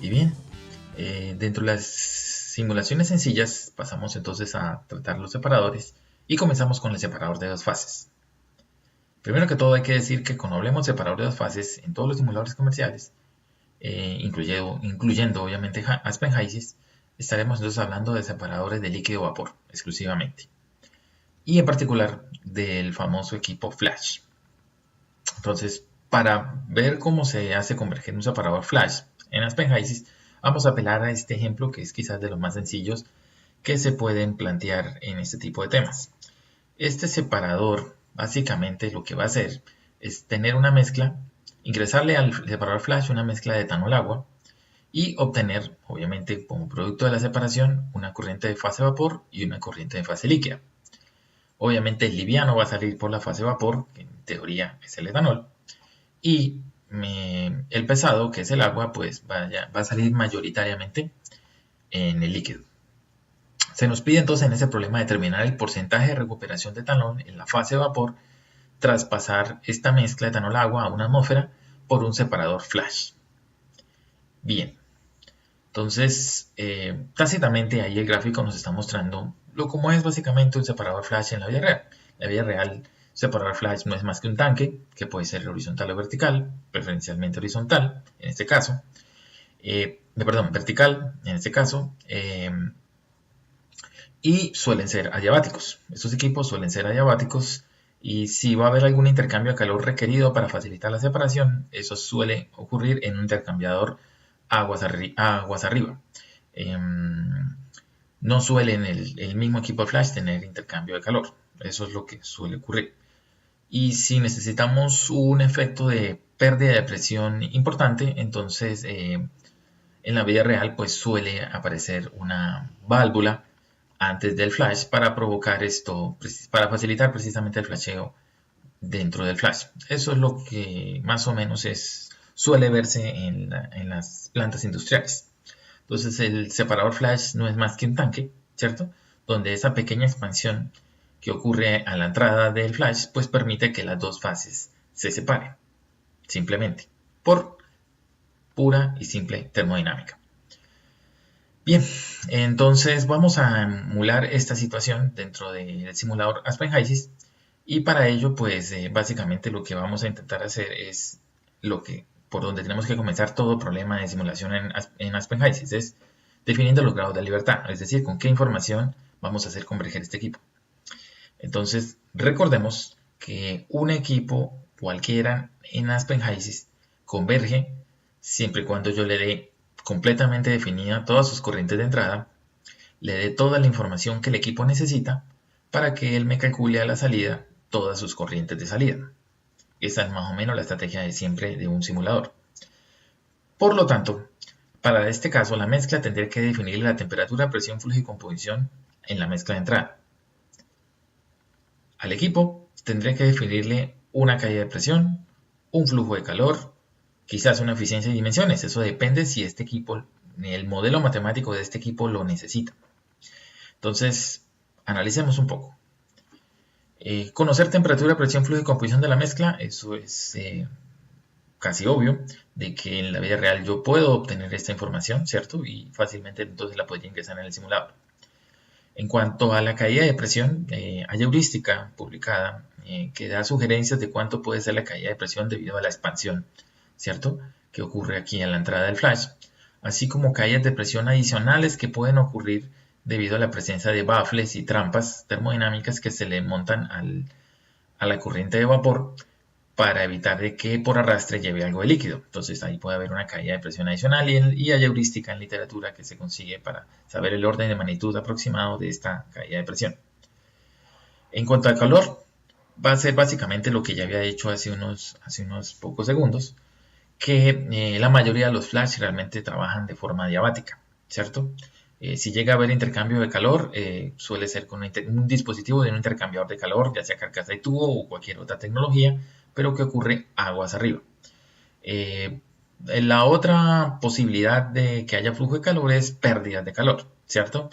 Y bien, dentro de las simulaciones sencillas pasamos entonces a tratar los separadores y comenzamos con el separador de dos fases. Primero que todo hay que decir que cuando hablemos de separador de dos fases en todos los simuladores comerciales, incluyendo obviamente Aspen HYSYS, estaremos entonces hablando de separadores de líquido-vapor exclusivamente. Y en particular del famoso equipo Flash. Entonces, para ver cómo se hace converger un separador Flash en Aspen HYSYS, vamos a apelar a este ejemplo que es quizás de los más sencillos que se pueden plantear en este tipo de temas. Este separador básicamente lo que va a hacer es tener una mezcla, ingresarle al separador Flash una mezcla de etanol-agua y obtener, obviamente, como producto de la separación, una corriente de fase vapor y una corriente de fase líquida. Obviamente el liviano va a salir por la fase vapor, que en teoría es el etanol, y el pesado, que es el agua, pues va a salir mayoritariamente en el líquido. Se nos pide entonces en ese problema determinar el porcentaje de recuperación de etanol en la fase vapor tras pasar esta mezcla de etanol-agua a una atmósfera por un separador Flash. Bien, entonces tácitamente ahí el gráfico nos está mostrando cómo es básicamente un separador Flash en la vida real. En la vida real, separador Flash no es más que un tanque, que puede ser horizontal o vertical, preferencialmente horizontal, en este caso. Vertical, en este caso. Y suelen ser adiabáticos. Estos equipos suelen ser adiabáticos y si va a haber algún intercambio de calor requerido para facilitar la separación, eso suele ocurrir en un intercambiador aguas arriba. No suelen el mismo equipo de Flash tener intercambio de calor. Eso es lo que suele ocurrir. Y si necesitamos un efecto de pérdida de presión importante, entonces en la vida real pues suele aparecer una válvula antes del flash para provocar esto, para facilitar precisamente el flasheo dentro del flash. Eso es lo que más o menos suele verse en las plantas industriales. Entonces el separador flash no es más que un tanque, ¿cierto? Donde esa pequeña expansión que ocurre a la entrada del flash pues permite que las dos fases se separen, simplemente, por pura y simple termodinámica. Bien, entonces vamos a emular esta situación dentro del simulador Aspen HYSYS y para ello pues básicamente lo que vamos a intentar hacer es por donde tenemos que comenzar todo problema de simulación en Aspen HYSYS es definiendo los grados de libertad, es decir, con qué información vamos a hacer converger este equipo. Entonces recordemos que un equipo cualquiera en Aspen HYSYS converge siempre y cuando yo le dé completamente definida todas sus corrientes de entrada, le dé toda la información que el equipo necesita para que él me calcule a la salida todas sus corrientes de salida. Esa es más o menos la estrategia de siempre de un simulador. Por lo tanto, para este caso la mezcla tendría que definirle la temperatura, presión, flujo y composición en la mezcla de entrada. Al equipo tendría que definirle una caída de presión, un flujo de calor, quizás una eficiencia de dimensiones. Eso depende si este equipo, el modelo matemático de este equipo lo necesita. Entonces, analicemos un poco. Conocer temperatura, presión, flujo y composición de la mezcla, eso es casi obvio, de que en la vida real yo puedo obtener esta información, ¿cierto? Y fácilmente entonces la podría ingresar en el simulador. En cuanto a la caída de presión, hay heurística publicada que da sugerencias de cuánto puede ser la caída de presión debido a la expansión, ¿cierto? Que ocurre aquí en la entrada del flash, así como caídas de presión adicionales que pueden ocurrir debido a la presencia de baffles y trampas termodinámicas que se le montan a la corriente de vapor para evitar de que por arrastre lleve algo de líquido. Entonces ahí puede haber una caída de presión adicional y hay heurística en literatura que se consigue para saber el orden de magnitud aproximado de esta caída de presión. En cuanto al calor, va a ser básicamente lo que ya había dicho hace unos pocos segundos, que la mayoría de los flash realmente trabajan de forma adiabática, ¿cierto? Si llega a haber intercambio de calor, suele ser con un dispositivo de un intercambiador de calor, ya sea carcasa de tubo o cualquier otra tecnología, pero que ocurre aguas arriba. La otra posibilidad de que haya flujo de calor es pérdidas de calor, ¿cierto?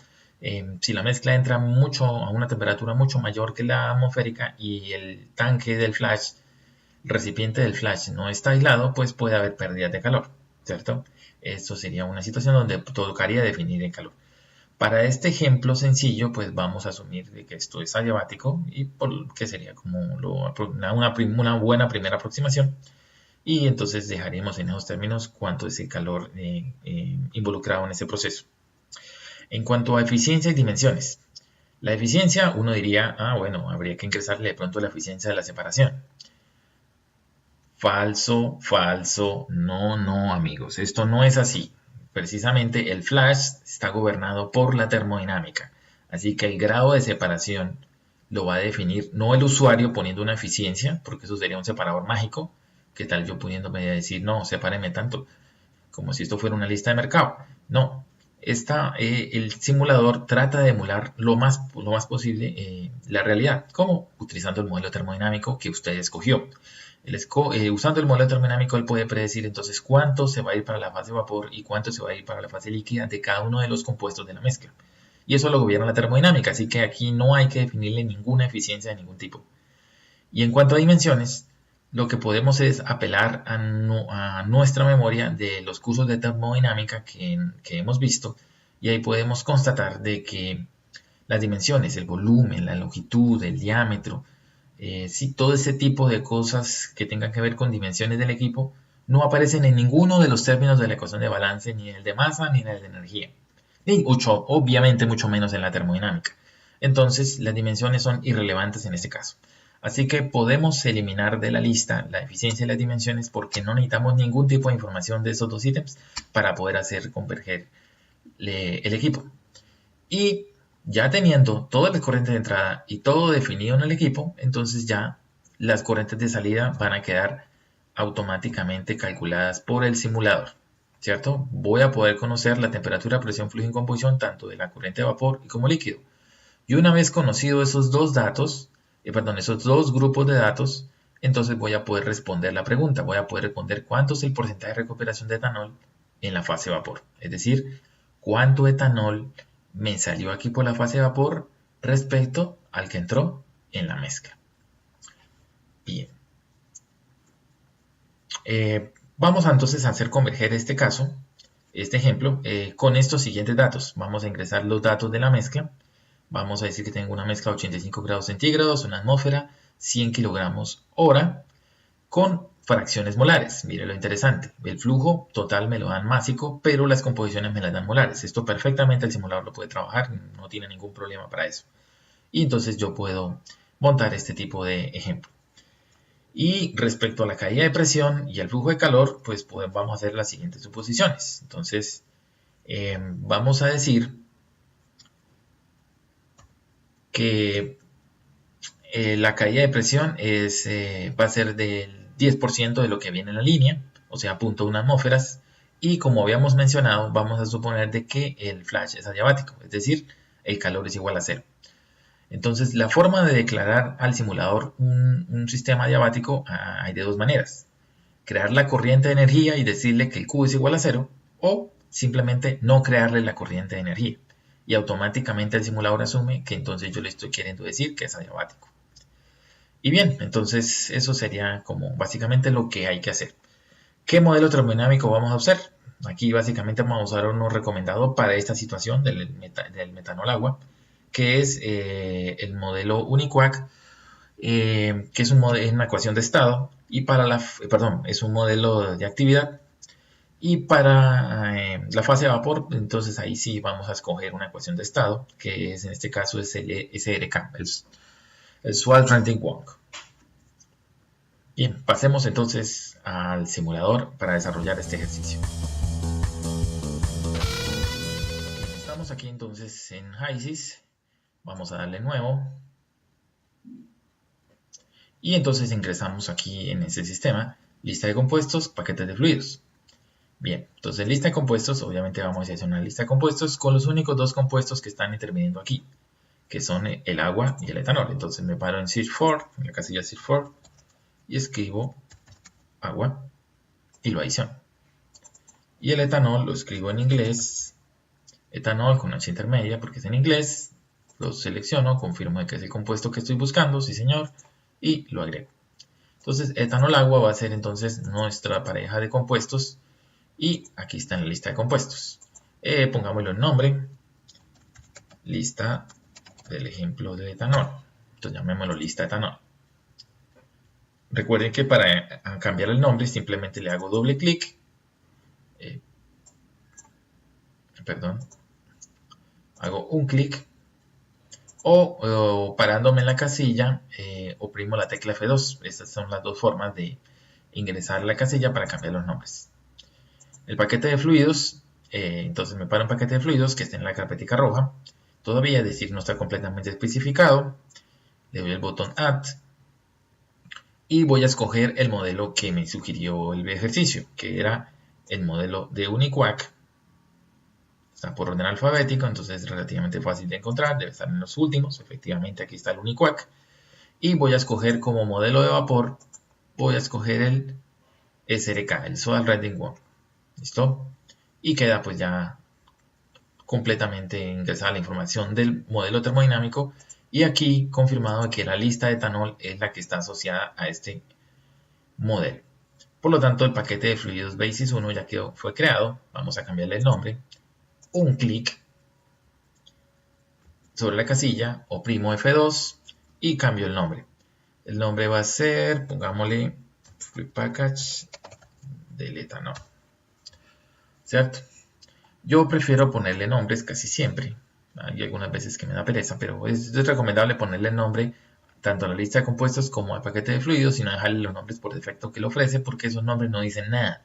Si la mezcla entra a una temperatura mucho mayor que la atmosférica y el tanque del flash, el recipiente del flash no está aislado, pues puede haber pérdidas de calor, ¿cierto? Esto sería una situación donde tocaría definir el calor. Para este ejemplo sencillo, pues vamos a asumir de que esto es adiabático y que sería como una buena primera aproximación. Y entonces dejaremos en esos términos cuánto es el calor involucrado en ese proceso. En cuanto a eficiencia y dimensiones, la eficiencia uno diría, bueno, habría que ingresarle de pronto la eficiencia de la separación. Falso, falso, no amigos, esto no es así. Precisamente el flash está gobernado por la termodinámica, así que el grado de separación lo va a definir no el usuario poniendo una eficiencia, porque eso sería un separador mágico. ¿Qué tal yo pudiéndome decir, no, sepáreme tanto, como si esto fuera una lista de mercado? No, el simulador trata de emular lo más posible la realidad. ¿Cómo? Utilizando el modelo termodinámico que usted escogió. Usando el modelo termodinámico, él puede predecir entonces cuánto se va a ir para la fase vapor y cuánto se va a ir para la fase líquida de cada uno de los compuestos de la mezcla. Y eso lo gobierna la termodinámica, así que aquí no hay que definirle ninguna eficiencia de ningún tipo. Y en cuanto a dimensiones, lo que podemos es apelar a nuestra memoria de los cursos de termodinámica que hemos visto, y ahí podemos constatar de que las dimensiones, el volumen, la longitud, el diámetro, todo ese tipo de cosas que tengan que ver con dimensiones del equipo no aparecen en ninguno de los términos de la ecuación de balance, ni en el de masa ni en el de energía, ni obviamente mucho menos en la termodinámica. Entonces las dimensiones son irrelevantes en este caso. Así que podemos eliminar de la lista la eficiencia y las dimensiones porque no necesitamos ningún tipo de información de esos dos ítems para poder hacer converger el equipo. Y ya teniendo todas las corrientes de entrada y todo definido en el equipo, entonces ya las corrientes de salida van a quedar automáticamente calculadas por el simulador, ¿cierto? Voy a poder conocer la temperatura, presión, flujo y composición tanto de la corriente de vapor y como líquido. Y una vez conocido esos dos datos, esos dos grupos de datos, entonces voy a poder responder la pregunta. Voy a poder responder cuánto es el porcentaje de recuperación de etanol en la fase vapor. Es decir, cuánto etanol me salió aquí por la fase de vapor respecto al que entró en la mezcla. Bien. Vamos entonces a hacer converger este caso, este ejemplo, con estos siguientes datos. Vamos a ingresar los datos de la mezcla. Vamos a decir que tengo una mezcla de 85 grados centígrados, una atmósfera, 100 kilogramos hora, con fracciones molares. Mire lo interesante. El flujo total me lo dan másico, pero las composiciones me las dan molares. Esto perfectamente el simulador lo puede trabajar, no tiene ningún problema para eso. Y entonces yo puedo montar este tipo de ejemplo. Y respecto a la caída de presión y al flujo de calor, pues vamos a hacer las siguientes suposiciones. Entonces, vamos a decir que la caída de presión va a ser del 10% de lo que viene en la línea, o sea, 0.1 atmósferas, y como habíamos mencionado, vamos a suponer de que el flash es adiabático, es decir, el calor es igual a 0. Entonces, la forma de declarar al simulador un sistema adiabático hay de dos maneras. Crear la corriente de energía y decirle que el Q es igual a 0, o simplemente no crearle la corriente de energía. Y automáticamente el simulador asume que entonces yo le estoy queriendo decir que es adiabático. Y bien, entonces eso sería como básicamente lo que hay que hacer. ¿Qué modelo termodinámico vamos a usar? Aquí básicamente vamos a usar uno recomendado para esta situación del metanol agua, que es el modelo UNIQUAC, que es una ecuación de estado, y es un modelo de actividad. Y para la fase de vapor, entonces ahí sí vamos a escoger una ecuación de estado, que en este caso es el SRK, el Swald-Rankin-Wong. Bien, pasemos entonces al simulador para desarrollar este ejercicio. Estamos aquí entonces en HYSYS, vamos a darle nuevo. Y entonces ingresamos aquí en ese sistema, lista de compuestos, paquetes de fluidos. Bien, entonces lista de compuestos, obviamente vamos a hacer una lista de compuestos con los únicos dos compuestos que están interviniendo aquí, que son el agua y el etanol. Entonces me paro en search for, en la casilla search for, y escribo agua y lo adiciono. Y el etanol lo escribo en inglés, etanol con H intermedia porque es en inglés, lo selecciono, confirmo que es el compuesto que estoy buscando, sí señor, y lo agrego. Entonces etanol agua va a ser entonces nuestra pareja de compuestos y aquí está en la lista de compuestos. Pongámosle un nombre, lista del ejemplo de etanol. Entonces llamémoslo lista de etanol. Recuerden que para cambiar el nombre simplemente le hago doble clic, hago un clic, o parándome en la casilla oprimo la tecla F2. Estas son las dos formas de ingresar la casilla para cambiar los nombres. El paquete de fluidos, entonces me paro un paquete de fluidos que está en la carpetica roja, todavía, es decir, no está completamente especificado. Le doy el botón Add y voy a escoger el modelo que me sugirió el ejercicio, que era el modelo de Uniquac. Está por orden alfabético, entonces es relativamente fácil de encontrar, debe estar en los últimos. Efectivamente, aquí está el Uniquac. Y voy a escoger como modelo de vapor, voy a escoger el SRK, el Soil Rendering One. ¿Listo? Y queda pues ya completamente ingresada la información del modelo termodinámico y aquí confirmado que la lista de etanol es la que está asociada a este modelo. Por lo tanto, el paquete de fluidos Basis 1 ya fue creado. Vamos a cambiarle el nombre. Un clic sobre la casilla, oprimo F2 y cambio el nombre. El nombre va a ser, pongámosle Fluid Package del etanol. ¿Cierto? Yo prefiero ponerle nombres casi siempre. Hay algunas veces que me da pereza, pero es recomendable ponerle nombre tanto a la lista de compuestos como al paquete de fluidos y no dejarle los nombres por defecto que le ofrece, porque esos nombres no dicen nada.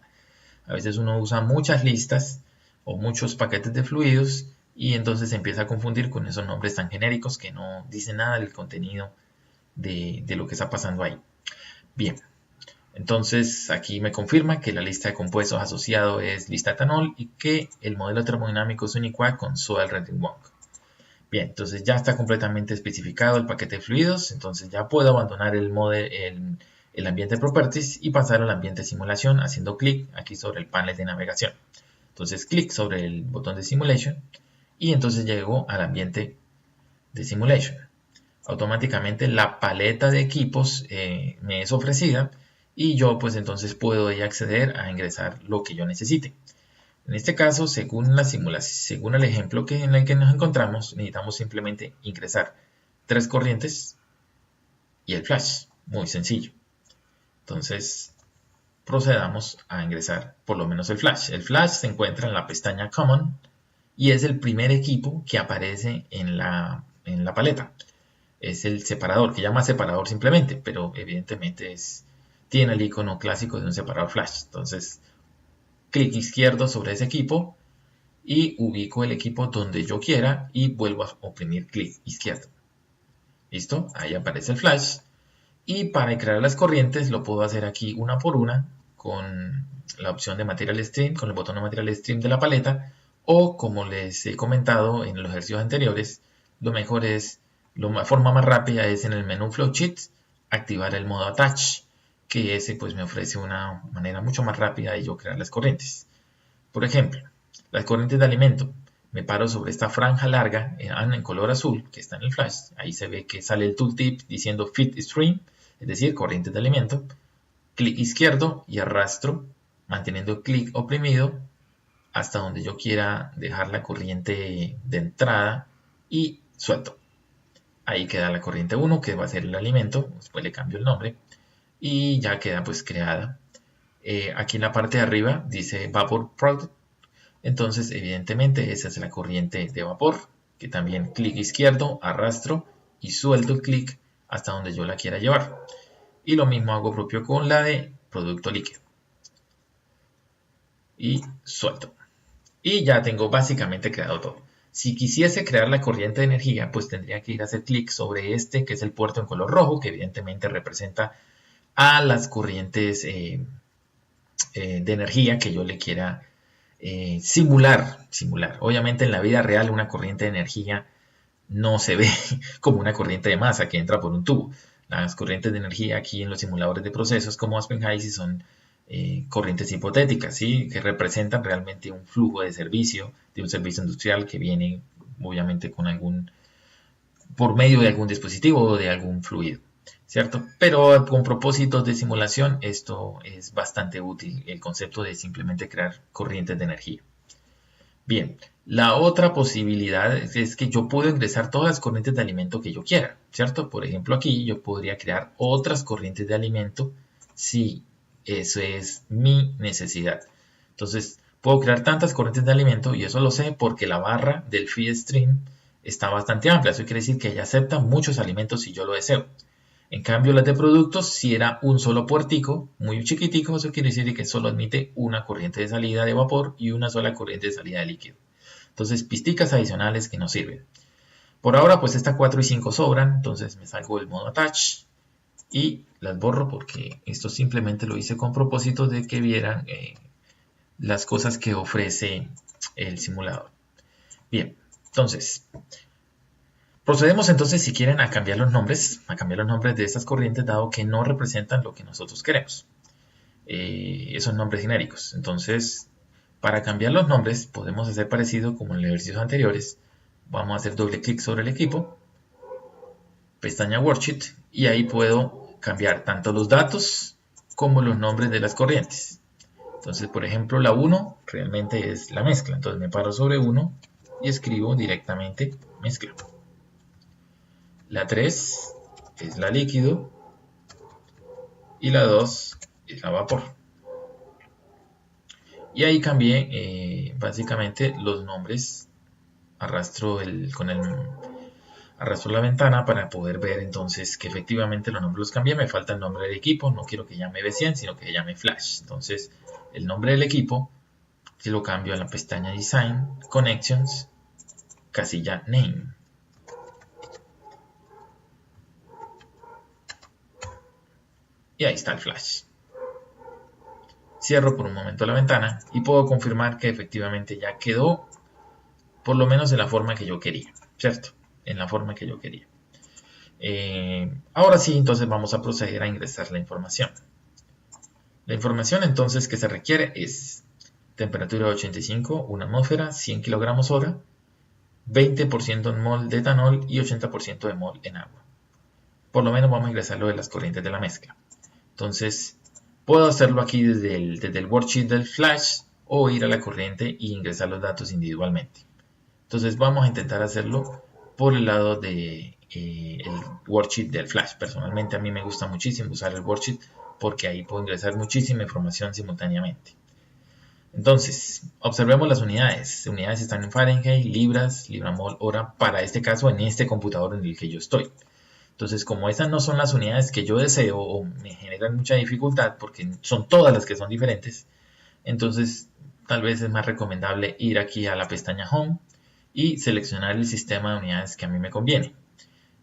A veces uno usa muchas listas o muchos paquetes de fluidos y entonces se empieza a confundir con esos nombres tan genéricos que no dicen nada del contenido de lo que está pasando ahí. Bien, entonces aquí me confirma que la lista de compuestos asociado es lista etanol y que el modelo termodinámico es Uniquac con Soil Rendering One. Bien, entonces ya está completamente especificado el paquete de fluidos, entonces ya puedo abandonar el ambiente Properties y pasar al ambiente Simulación haciendo clic aquí sobre el panel de navegación. Entonces clic sobre el botón de Simulation y entonces llego al ambiente de Simulation. Automáticamente la paleta de equipos me es ofrecida y yo pues entonces puedo acceder a ingresar lo que yo necesite. En este caso, según la simulación, según el ejemplo en el que nos encontramos, necesitamos simplemente ingresar 3 corrientes y el flash. Muy sencillo. Entonces, procedamos a ingresar por lo menos el flash. El flash se encuentra en la pestaña Common y es el primer equipo que aparece en la paleta. Es el separador, que llama separador simplemente, pero evidentemente tiene el icono clásico de un separador flash. Entonces, clic izquierdo sobre ese equipo y ubico el equipo donde yo quiera y vuelvo a oprimir clic izquierdo. ¿Listo? Ahí aparece el flash. Y para crear las corrientes lo puedo hacer aquí una por una con la opción de Material Stream, con el botón de Material Stream de la paleta, o como les he comentado en los ejercicios anteriores, la forma más rápida es en el menú Flowsheet activar el modo Attach, que ese pues me ofrece una manera mucho más rápida de yo crear las corrientes. Por ejemplo, las corrientes de alimento. Me paro sobre esta franja larga en color azul que está en el flash. Ahí se ve que sale el tooltip diciendo Feed Stream, es decir, corrientes de alimento. Clic izquierdo y arrastro, manteniendo el clic oprimido hasta donde yo quiera dejar la corriente de entrada y suelto. Ahí queda la corriente 1, que va a ser el alimento. Después le cambio el nombre y ya queda pues creada. Aquí en la parte de arriba dice Vapor Product. Entonces, evidentemente, esa es la corriente de vapor, que también clic izquierdo, arrastro y suelto el clic hasta donde yo la quiera llevar. Y lo mismo hago propio con la de producto líquido. Y suelto. Y ya tengo básicamente creado todo. Si quisiese crear la corriente de energía, pues tendría que ir a hacer clic sobre este, que es el puerto en color rojo, que evidentemente representa a las corrientes de energía que yo le quiera simular. Obviamente en la vida real una corriente de energía no se ve como una corriente de masa que entra por un tubo. Las corrientes de energía aquí en los simuladores de procesos como Aspen High son corrientes hipotéticas, ¿sí? Que representan realmente un flujo de un servicio industrial que viene obviamente por medio de algún dispositivo o de algún fluido. ¿cierto? Pero con propósitos de simulación esto es bastante útil, el concepto de simplemente crear corrientes de energía. Bien, la otra posibilidad es que yo puedo ingresar todas las corrientes de alimento que yo quiera, ¿cierto? Por ejemplo, aquí yo podría crear otras corrientes de alimento si eso es mi necesidad. Entonces, puedo crear tantas corrientes de alimento y eso lo sé porque la barra del feed stream está bastante amplia. Eso quiere decir que ella acepta muchos alimentos si yo lo deseo. En cambio, las de productos, si era un solo puertico, muy chiquitico, eso quiere decir que solo admite una corriente de salida de vapor y una sola corriente de salida de líquido. Entonces, pisticas adicionales que no sirven. Por ahora, pues estas 4 y 5 sobran, entonces me salgo del modo attach y las borro porque esto simplemente lo hice con propósito de que vieran las cosas que ofrece el simulador. Bien, entonces, procedemos entonces, si quieren, a cambiar los nombres de estas corrientes, dado que no representan lo que nosotros queremos. Esos nombres genéricos. Entonces, para cambiar los nombres, podemos hacer parecido como en los ejercicios anteriores. Vamos a hacer doble clic sobre el equipo, pestaña Worksheet, y ahí puedo cambiar tanto los datos como los nombres de las corrientes. Entonces, por ejemplo, la 1 realmente es la mezcla. Entonces me paro sobre 1 y escribo directamente mezcla. La 3 es la líquido y la 2 es la vapor. Y ahí cambié básicamente los nombres. Arrastro la ventana para poder ver entonces que efectivamente los nombres los cambié. Me falta el nombre del equipo. No quiero que llame B100, sino que llame Flash. Entonces el nombre del equipo se lo cambio a la pestaña Design, Connections, casilla Name. Y ahí está el flash. Cierro por un momento la ventana y puedo confirmar que efectivamente ya quedó por lo menos en la forma que yo quería, ¿cierto? En la forma que yo quería. Ahora sí, entonces vamos a proceder a ingresar la información. La información entonces que se requiere es temperatura 85, 1 atmósfera, 100 kilogramos hora, 20% en mol de etanol y 80% de mol en agua. Por lo menos vamos a ingresar lo de las corrientes de la mezcla. Entonces, puedo hacerlo aquí desde el worksheet del Flash o ir a la corriente e ingresar los datos individualmente. Entonces, vamos a intentar hacerlo por el lado del worksheet del Flash. Personalmente, a mí me gusta muchísimo usar el worksheet porque ahí puedo ingresar muchísima información simultáneamente. Entonces, observemos las unidades. Las unidades están en Fahrenheit, libras, libra-mol, hora, para este caso en este computador en el que yo estoy. Entonces, como esas no son las unidades que yo deseo o me generan mucha dificultad porque son todas las que son diferentes, entonces tal vez es más recomendable ir aquí a la pestaña Home y seleccionar el sistema de unidades que a mí me conviene.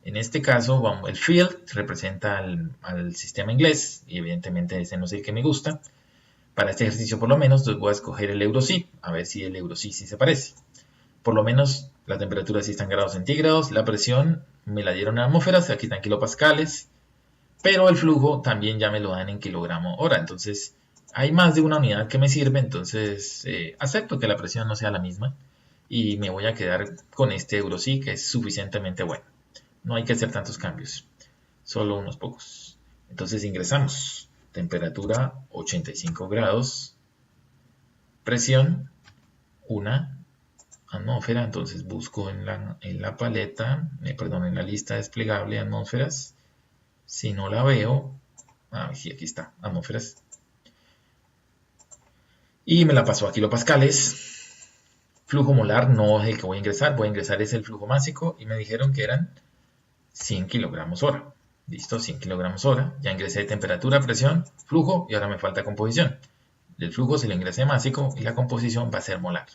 En este caso, el field representa al sistema inglés y evidentemente ese no es el que me gusta. Para este ejercicio por lo menos voy a escoger el EUROC, a ver si el EUROC sí se parece. Por lo menos la temperatura sí está en grados centígrados, la presión me la dieron en atmósferas, aquí están kilopascales, pero el flujo también ya me lo dan en kilogramo hora, entonces hay más de una unidad que me sirve, entonces acepto que la presión no sea la misma y me voy a quedar con este EUROC que es suficientemente bueno. No hay que hacer tantos cambios, solo unos pocos. Entonces ingresamos, temperatura 85 grados, presión 1 atmósfera, entonces busco en la paleta, en la lista desplegable de atmósferas. Si no la veo, sí, aquí está, atmósferas. Y me la pasó a kilopascales. Flujo molar no es el que voy a ingresar es el flujo másico y me dijeron que eran 100 kilogramos hora. Listo, 100 kilogramos hora. Ya ingresé temperatura, presión, flujo y ahora me falta composición. Del flujo se le ingresé másico y la composición va a ser molar.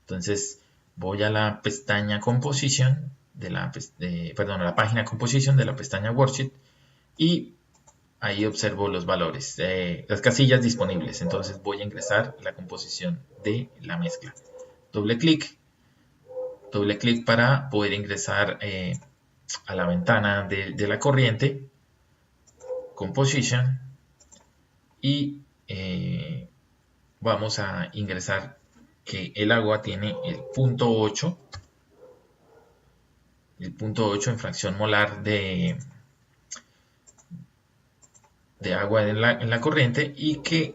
Entonces voy a la pestaña Composition, a la página Composition de la pestaña Worksheet y ahí observo los valores, las casillas disponibles. Entonces voy a ingresar la composición de la mezcla. Doble clic para poder ingresar a la ventana de la corriente, Composition, y vamos a ingresar que el agua tiene el punto 8 en fracción molar de de agua en la corriente y que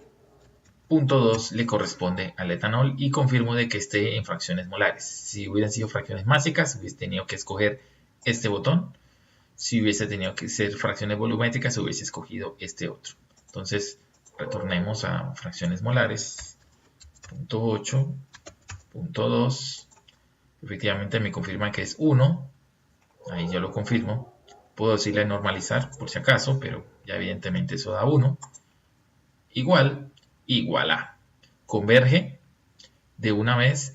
punto 2 le corresponde al etanol y confirmo de que esté en fracciones molares. Si hubieran sido fracciones másicas, hubiese tenido que escoger este botón. Si hubiese tenido que ser fracciones volumétricas, hubiese escogido este otro. Entonces, retornemos a fracciones molares. Punto 8, punto 2. Efectivamente me confirma que es 1. Ahí yo lo confirmo. Puedo decirle normalizar por si acaso, pero ya evidentemente eso da 1. Igual, igual a. Converge de una vez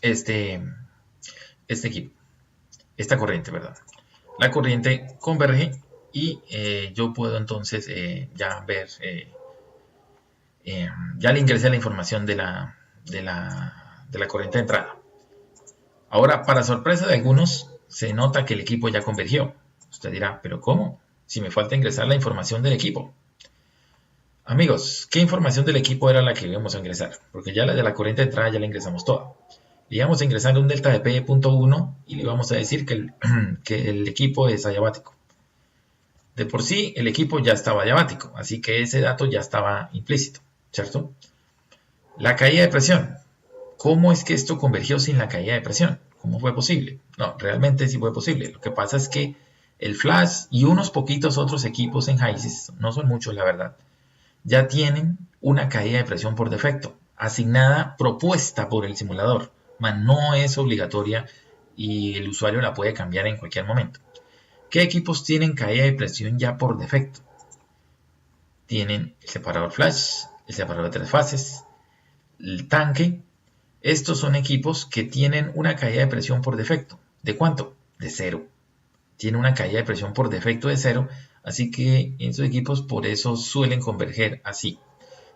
este, este equipo, esta corriente, ¿verdad? La corriente converge y yo puedo entonces ya ver, ya le ingresé la información de la corriente de entrada. Ahora, para sorpresa de algunos, se nota que el equipo ya convergió. Usted dirá, ¿pero cómo? Si me falta ingresar la información del equipo. Amigos, ¿qué información del equipo era la que íbamos a ingresar? Porque ya la de la corriente de entrada ya la ingresamos toda. Le íbamos a ingresar un delta de P.1 y le íbamos a decir que el equipo es adiabático. De por sí, el equipo ya estaba adiabático, así que ese dato ya estaba implícito, ¿cierto? La caída de presión. ¿Cómo es que esto convergió sin la caída de presión? ¿Cómo fue posible? No, realmente sí fue posible. Lo que pasa es que el Flash y unos poquitos otros equipos en HYSYS, no son muchos la verdad, ya tienen una caída de presión por defecto, asignada, propuesta por el simulador, mas no es obligatoria y el usuario la puede cambiar en cualquier momento. ¿Qué equipos tienen caída de presión ya por defecto? Tienen el separador Flash, el separador de 3 fases, el tanque. Estos son equipos que tienen una caída de presión por defecto. ¿De cuánto? De 0. Tiene una caída de presión por defecto de 0, así que esos equipos por eso suelen converger así,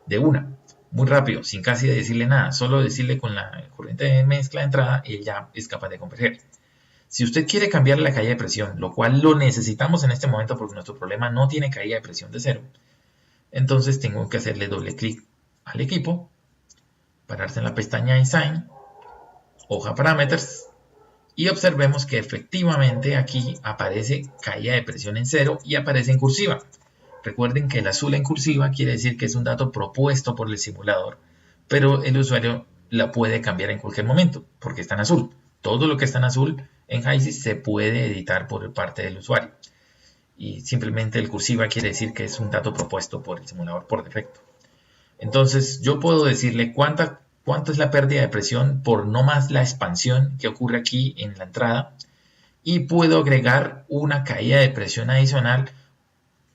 de una, muy rápido, sin casi decirle nada, solo decirle con la corriente de mezcla de entrada, él ya es capaz de converger. Si usted quiere cambiar la caída de presión, lo cual lo necesitamos en este momento porque nuestro problema no tiene caída de presión de 0, entonces tengo que hacerle doble clic al equipo, pararse en la pestaña Design, hoja Parameters, y observemos que efectivamente aquí aparece caída de presión en 0 y aparece en cursiva. Recuerden que el azul en cursiva quiere decir que es un dato propuesto por el simulador, pero el usuario la puede cambiar en cualquier momento porque está en azul. Todo lo que está en azul en HYSYS se puede editar por parte del usuario. Y simplemente el cursiva quiere decir que es un dato propuesto por el simulador por defecto. Entonces yo puedo decirle cuánto es la pérdida de presión por no más la expansión que ocurre aquí en la entrada y puedo agregar una caída de presión adicional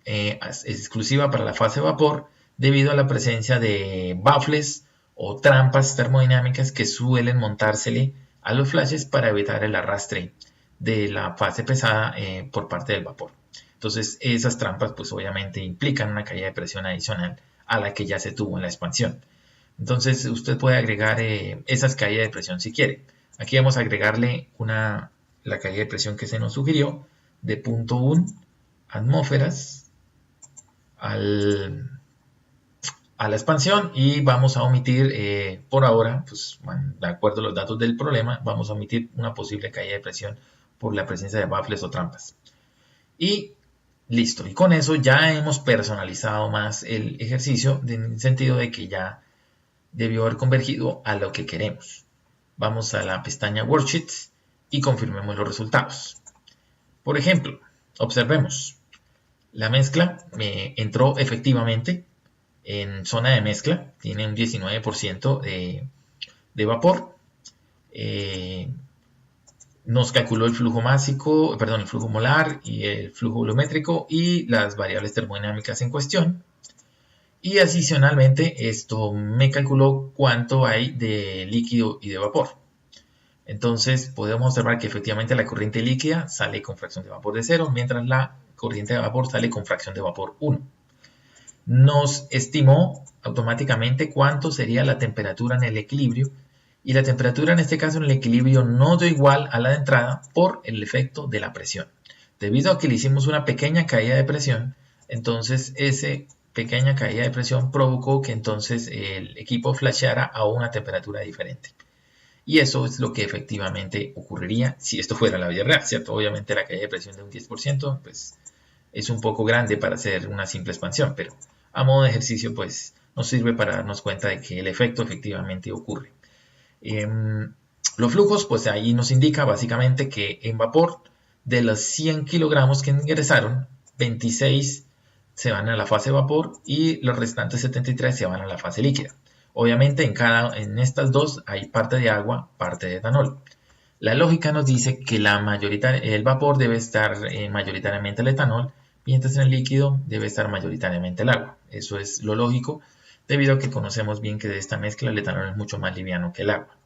exclusiva para la fase de vapor debido a la presencia de baffles o trampas termodinámicas que suelen montársele a los flashes para evitar el arrastre de la fase pesada por parte del vapor. Entonces esas trampas pues obviamente implican una caída de presión adicional a la que ya se tuvo en la expansión. Entonces usted puede agregar esas caídas de presión si quiere. Aquí vamos a agregarle la caída de presión que se nos sugirió de 0.1 atmósferas a la expansión y vamos a omitir por ahora, pues de acuerdo a los datos del problema, vamos a omitir una posible caída de presión por la presencia de baffles o trampas. Y listo, y con eso ya hemos personalizado más el ejercicio en el sentido de que ya debió haber convergido a lo que queremos. Vamos a la pestaña Worksheets y confirmemos los resultados. Por ejemplo, observemos, la mezcla me entró efectivamente en zona de mezcla, tiene un 19% de vapor. Nos calculó el flujo másico, perdón, el flujo molar y el flujo volumétrico y las variables termodinámicas en cuestión. Y adicionalmente esto me calculó cuánto hay de líquido y de vapor. Entonces podemos observar que efectivamente la corriente líquida sale con fracción de vapor de 0, mientras la corriente de vapor sale con fracción de vapor 1. Nos estimó automáticamente cuánto sería la temperatura en el equilibrio, y la temperatura en este caso en el equilibrio no dio igual a la de entrada por el efecto de la presión. Debido a que le hicimos una pequeña caída de presión, entonces esa pequeña caída de presión provocó que entonces el equipo flasheara a una temperatura diferente. Y eso es lo que efectivamente ocurriría si esto fuera la vida real, ¿cierto? Obviamente la caída de presión de un 10%, pues es un poco grande para hacer una simple expansión, pero a modo de ejercicio pues nos sirve para darnos cuenta de que el efecto efectivamente ocurre. Los flujos, pues ahí nos indica básicamente que en vapor, de los 100 kilogramos que ingresaron, 26 se van a la fase vapor y los restantes 73 se van a la fase líquida. Obviamente en estas dos hay parte de agua, parte de etanol. La lógica nos dice que el vapor debe estar mayoritariamente el etanol, mientras en el líquido debe estar mayoritariamente el agua. Eso es lo lógico, debido a que conocemos bien que de esta mezcla el etanol es mucho más liviano que el agua.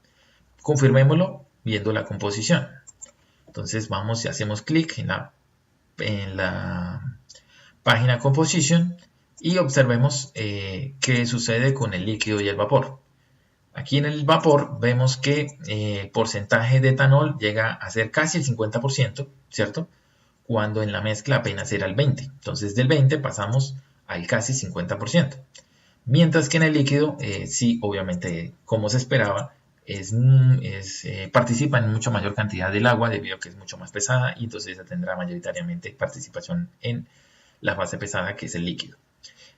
Confirmémoslo viendo la composición. Entonces vamos y hacemos clic en la página Composition y observemos qué sucede con el líquido y el vapor. Aquí en el vapor vemos que el porcentaje de etanol llega a ser casi el 50%, ¿cierto? Cuando en la mezcla apenas era el 20%. Entonces del 20% pasamos al casi 50%. Mientras que en el líquido, sí, obviamente, como se esperaba, participa en mucha mayor cantidad del agua debido a que es mucho más pesada y entonces tendrá mayoritariamente participación en la fase pesada que es el líquido.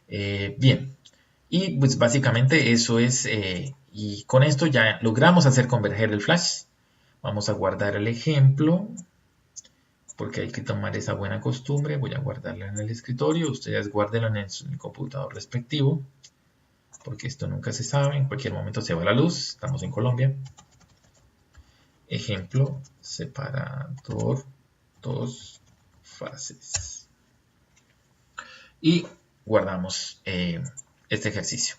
Bien, y pues básicamente eso es, y con esto ya logramos hacer converger el flash. Vamos a guardar el ejemplo, porque hay que tomar esa buena costumbre. Voy a guardarla en el escritorio, ustedes guárdenlo en el computador respectivo, porque esto nunca se sabe, en cualquier momento se va la luz, estamos en Colombia. Ejemplo, separador, dos fases. Y guardamos este ejercicio.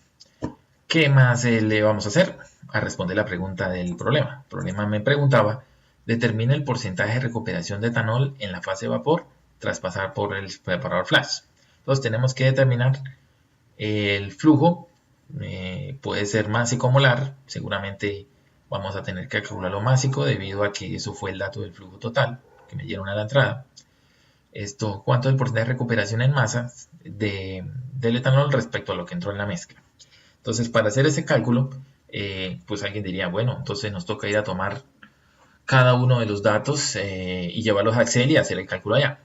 ¿Qué más le vamos a hacer? A responder la pregunta del problema. El problema me preguntaba, determina el porcentaje de recuperación de etanol en la fase vapor tras pasar por el preparador flash. Entonces tenemos que determinar el flujo, puede ser másico o molar, seguramente vamos a tener que calcularlo másico debido a que eso fue el dato del flujo total que me dieron a la entrada. Esto, ¿cuánto es el porcentaje de recuperación en masa del etanol respecto a lo que entró en la mezcla? Entonces, para hacer ese cálculo, pues alguien diría, bueno, entonces nos toca ir a tomar cada uno de los datos y llevarlos a Excel y hacer el cálculo allá.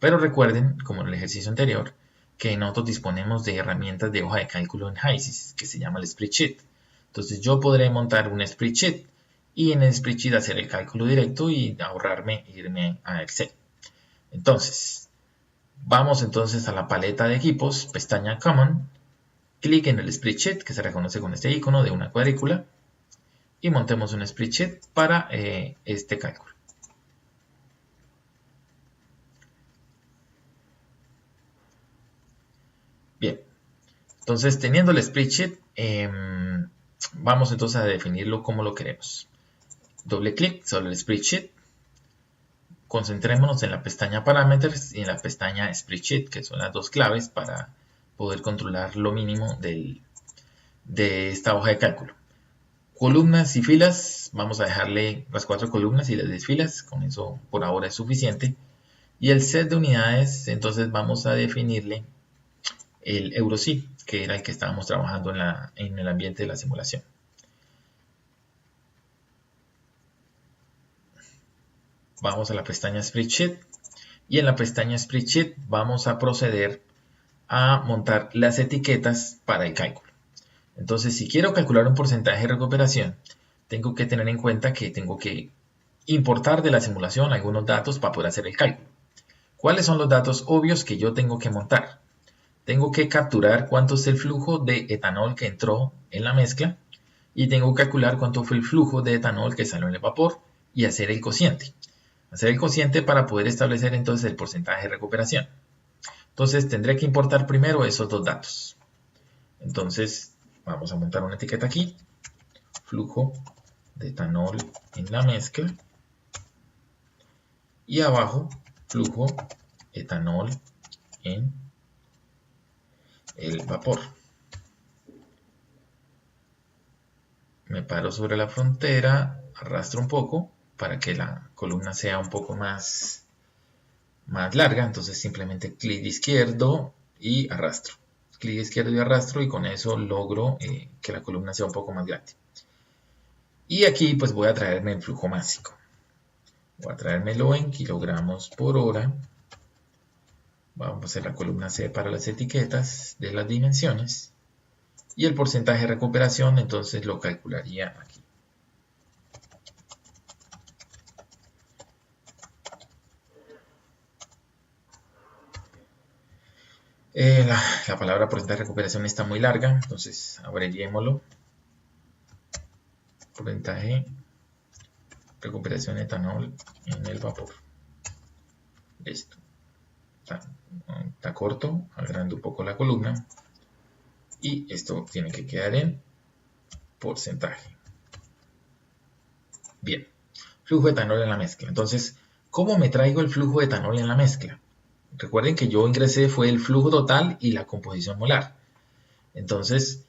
Pero recuerden, como en el ejercicio anterior, que nosotros disponemos de herramientas de hoja de cálculo en HYSYS, que se llama el spreadsheet. Entonces yo podré montar un spreadsheet y en el spreadsheet hacer el cálculo directo y ahorrarme irme a Excel. Entonces, vamos entonces a la paleta de equipos, pestaña Common, clic en el spreadsheet que se reconoce con este icono de una cuadrícula y montemos un spreadsheet para este cálculo. Bien, entonces teniendo el spreadsheet, vamos entonces a definirlo como lo queremos. Doble clic sobre el spreadsheet, concentrémonos en la pestaña Parameters y en la pestaña Spreadsheet, que son las dos claves para poder controlar lo mínimo de esta hoja de cálculo. Columnas y filas, vamos a dejarle las 4 columnas y las 10 filas, con eso por ahora es suficiente. Y el set de unidades, entonces vamos a definirle el EuroC, que era el que estábamos trabajando en el ambiente de la simulación. Vamos a la pestaña Spreadsheet y en la pestaña Spreadsheet vamos a proceder a montar las etiquetas para el cálculo. Entonces, si quiero calcular un porcentaje de recuperación, tengo que tener en cuenta que tengo que importar de la simulación algunos datos para poder hacer el cálculo. ¿Cuáles son los datos obvios que yo tengo que montar? Tengo que capturar cuánto es el flujo de etanol que entró en la mezcla y tengo que calcular cuánto fue el flujo de etanol que salió en el vapor y hacer el cociente. Hacer el cociente para poder establecer entonces el porcentaje de recuperación. Entonces tendré que importar primero esos dos datos. Entonces vamos a montar una etiqueta aquí, flujo de etanol en la mezcla y abajo flujo etanol en el vapor. Me paro sobre la frontera, arrastro un poco para que la columna sea un poco más larga, entonces simplemente clic izquierdo y arrastro. Clic izquierdo y arrastro y con eso logro que la columna sea un poco más grande. Y aquí pues voy a traerme el flujo másico. Voy a traérmelo en kilogramos por hora Vamos a hacer la columna C para las etiquetas de las dimensiones. Y el porcentaje de recuperación, entonces lo calcularía aquí. La palabra porcentaje de recuperación está muy larga, entonces abreviémoslo. Porcentaje de recuperación de etanol en el vapor. Listo. Está corto, agrando un poco la columna. Y esto tiene que quedar en porcentaje. Bien. Flujo de etanol en la mezcla. Entonces, ¿cómo me traigo el flujo de etanol en la mezcla? Recuerden que yo ingresé fue el flujo total y la composición molar. Entonces,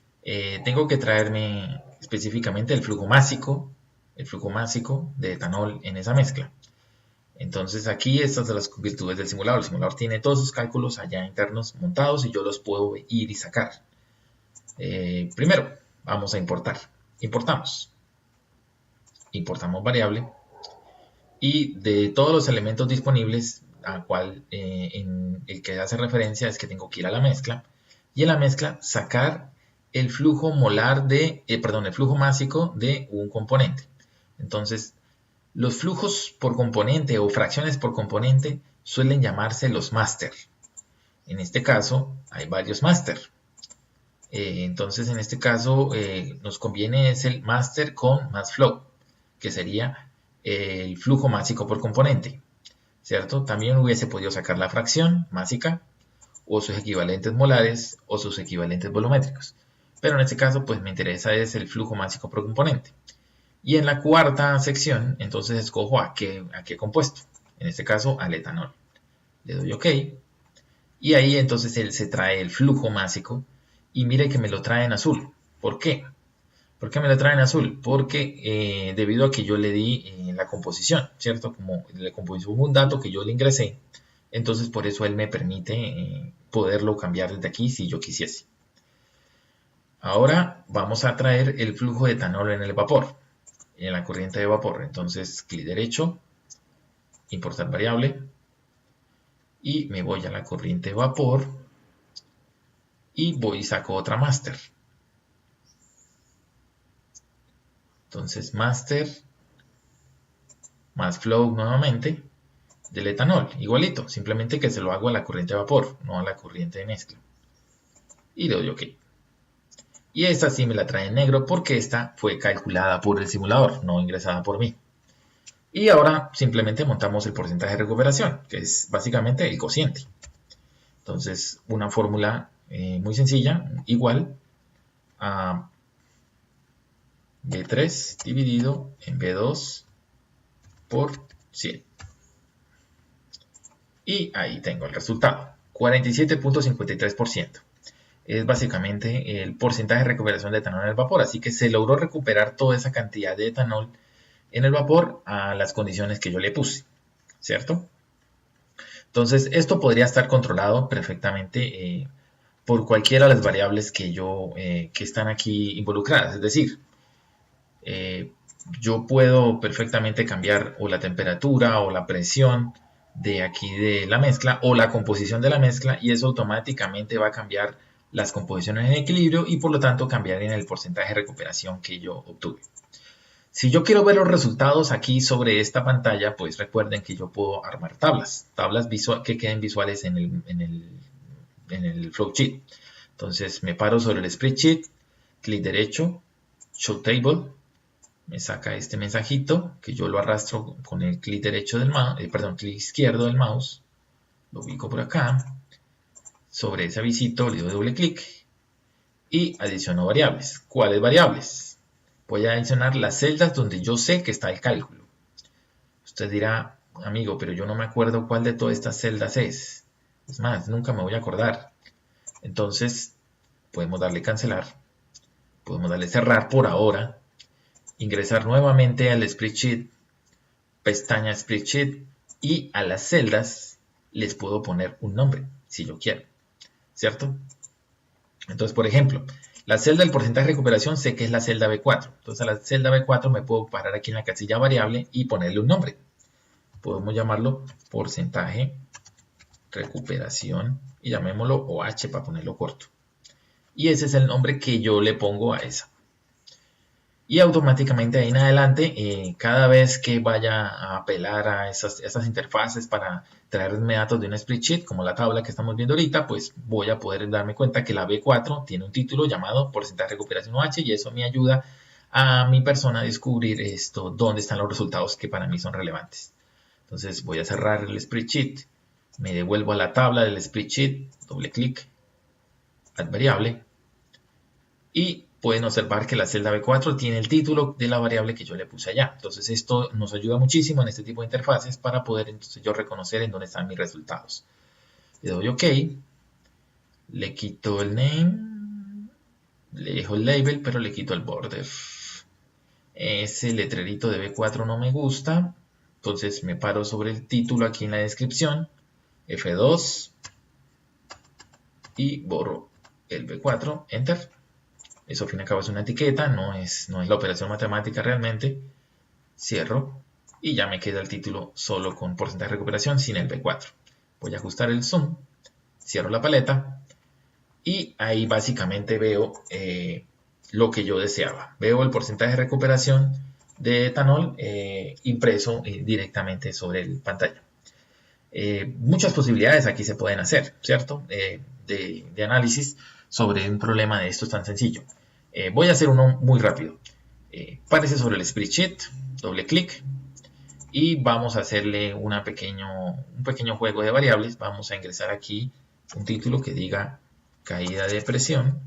tengo que traerme específicamente el flujo másico de etanol en esa mezcla. Entonces, aquí estas son las virtudes del simulador. El simulador tiene todos sus cálculos allá internos montados y yo los puedo ir y sacar. Primero, vamos a importar. Importamos variable. Y de todos los elementos disponibles, a cual en el que hace referencia es que tengo que ir a la mezcla y en la mezcla sacar el flujo molar el flujo másico de un componente. Entonces, los flujos por componente o fracciones por componente suelen llamarse los máster. En este caso, hay varios máster. Entonces, en este caso, nos conviene es el máster con mass flow, que sería el flujo másico por componente, ¿cierto? También hubiese podido sacar la fracción másica o sus equivalentes molares o sus equivalentes volumétricos. Pero en este caso, pues me interesa es el flujo másico por componente. Y en la cuarta sección, entonces escojo a qué compuesto. En este caso, al etanol. Le doy OK. Y ahí entonces él se trae el flujo másico. Y mire que me lo trae en azul. ¿Por qué? ¿Por qué me lo trae en azul? Porque debido a que yo le di la composición, ¿cierto? Como la composición fue un dato que yo le ingresé, entonces por eso él me permite poderlo cambiar desde aquí si yo quisiese. Ahora vamos a traer el flujo de etanol en el vapor, en la corriente de vapor. Entonces, clic derecho, importar variable, y me voy a la corriente de vapor, y voy y saco otra máster. Entonces, máster, más flow nuevamente, del etanol, igualito, simplemente que se lo hago a la corriente de vapor, no a la corriente de mezcla. Y le doy OK. Y esta sí me la trae en negro porque esta fue calculada por el simulador, no ingresada por mí. Y ahora simplemente montamos el porcentaje de recuperación, que es básicamente el cociente. Entonces, una fórmula muy sencilla, igual a B3 dividido en B2 por 100. Y ahí tengo el resultado, 47.53%. Es básicamente el porcentaje de recuperación de etanol en el vapor, así que se logró recuperar toda esa cantidad de etanol en el vapor a las condiciones que yo le puse, ¿cierto? Entonces, esto podría estar controlado perfectamente por cualquiera de las variables que están aquí involucradas, es decir, yo puedo perfectamente cambiar o la temperatura o la presión de aquí de la mezcla o la composición de la mezcla y eso automáticamente va a cambiar las composiciones en equilibrio y por lo tanto cambiar en el porcentaje de recuperación que yo obtuve. Si yo quiero ver los resultados aquí sobre esta pantalla, pues recuerden que yo puedo armar tablas que queden visuales en el flowchart. Entonces me paro sobre el spreadsheet, clic derecho, Show Table, me saca este mensajito que yo lo arrastro con el clic derecho del mouse, clic izquierdo del mouse, lo ubico por acá, sobre ese avisito le doy doble clic y adiciono variables. ¿Cuáles variables? Voy a adicionar las celdas donde yo sé que está el cálculo. Usted dirá, amigo, pero yo no me acuerdo cuál de todas estas celdas es. Es más, nunca me voy a acordar. Entonces, podemos darle cancelar, podemos darle cerrar por ahora, ingresar nuevamente al spreadsheet, pestaña spreadsheet y a las celdas les puedo poner un nombre si yo quiero, ¿cierto? Entonces, por ejemplo, la celda del porcentaje de recuperación sé que es la celda B4. Entonces, a la celda B4 me puedo parar aquí en la casilla variable y ponerle un nombre. Podemos llamarlo porcentaje recuperación y llamémoslo OH para ponerlo corto. Y ese es el nombre que yo le pongo a esa. Y automáticamente ahí en adelante, cada vez que vaya a apelar a esas interfaces para traerme datos de un spreadsheet, como la tabla que estamos viendo ahorita, pues voy a poder darme cuenta que la B4 tiene un título llamado porcentaje de recuperación OH y eso me ayuda a mi persona a descubrir dónde están los resultados que para mí son relevantes. Entonces voy a cerrar el spreadsheet, me devuelvo a la tabla del spreadsheet, doble clic, add variable y pueden observar que la celda B4 tiene el título de la variable que yo le puse allá. Entonces esto nos ayuda muchísimo en este tipo de interfaces para poder entonces yo reconocer en dónde están mis resultados. Le doy OK, le quito el name, le dejo el label, pero le quito el border. Ese letrerito de B4 no me gusta, entonces me paro sobre el título aquí en la descripción, F2 y borro el B4, Enter. Eso al fin y al cabo es una etiqueta, no es la operación matemática realmente. Cierro y ya me queda el título solo con porcentaje de recuperación sin el B4. Voy a ajustar el zoom, cierro la paleta y ahí básicamente veo lo que yo deseaba. Veo el porcentaje de recuperación de etanol impreso directamente sobre la pantalla. Muchas posibilidades aquí se pueden hacer, ¿cierto? De análisis sobre un problema de esto tan sencillo. Voy a hacer uno muy rápido. Párese sobre el spreadsheet, doble clic y vamos a hacerle un pequeño juego de variables. Vamos a ingresar aquí un título que diga caída de presión,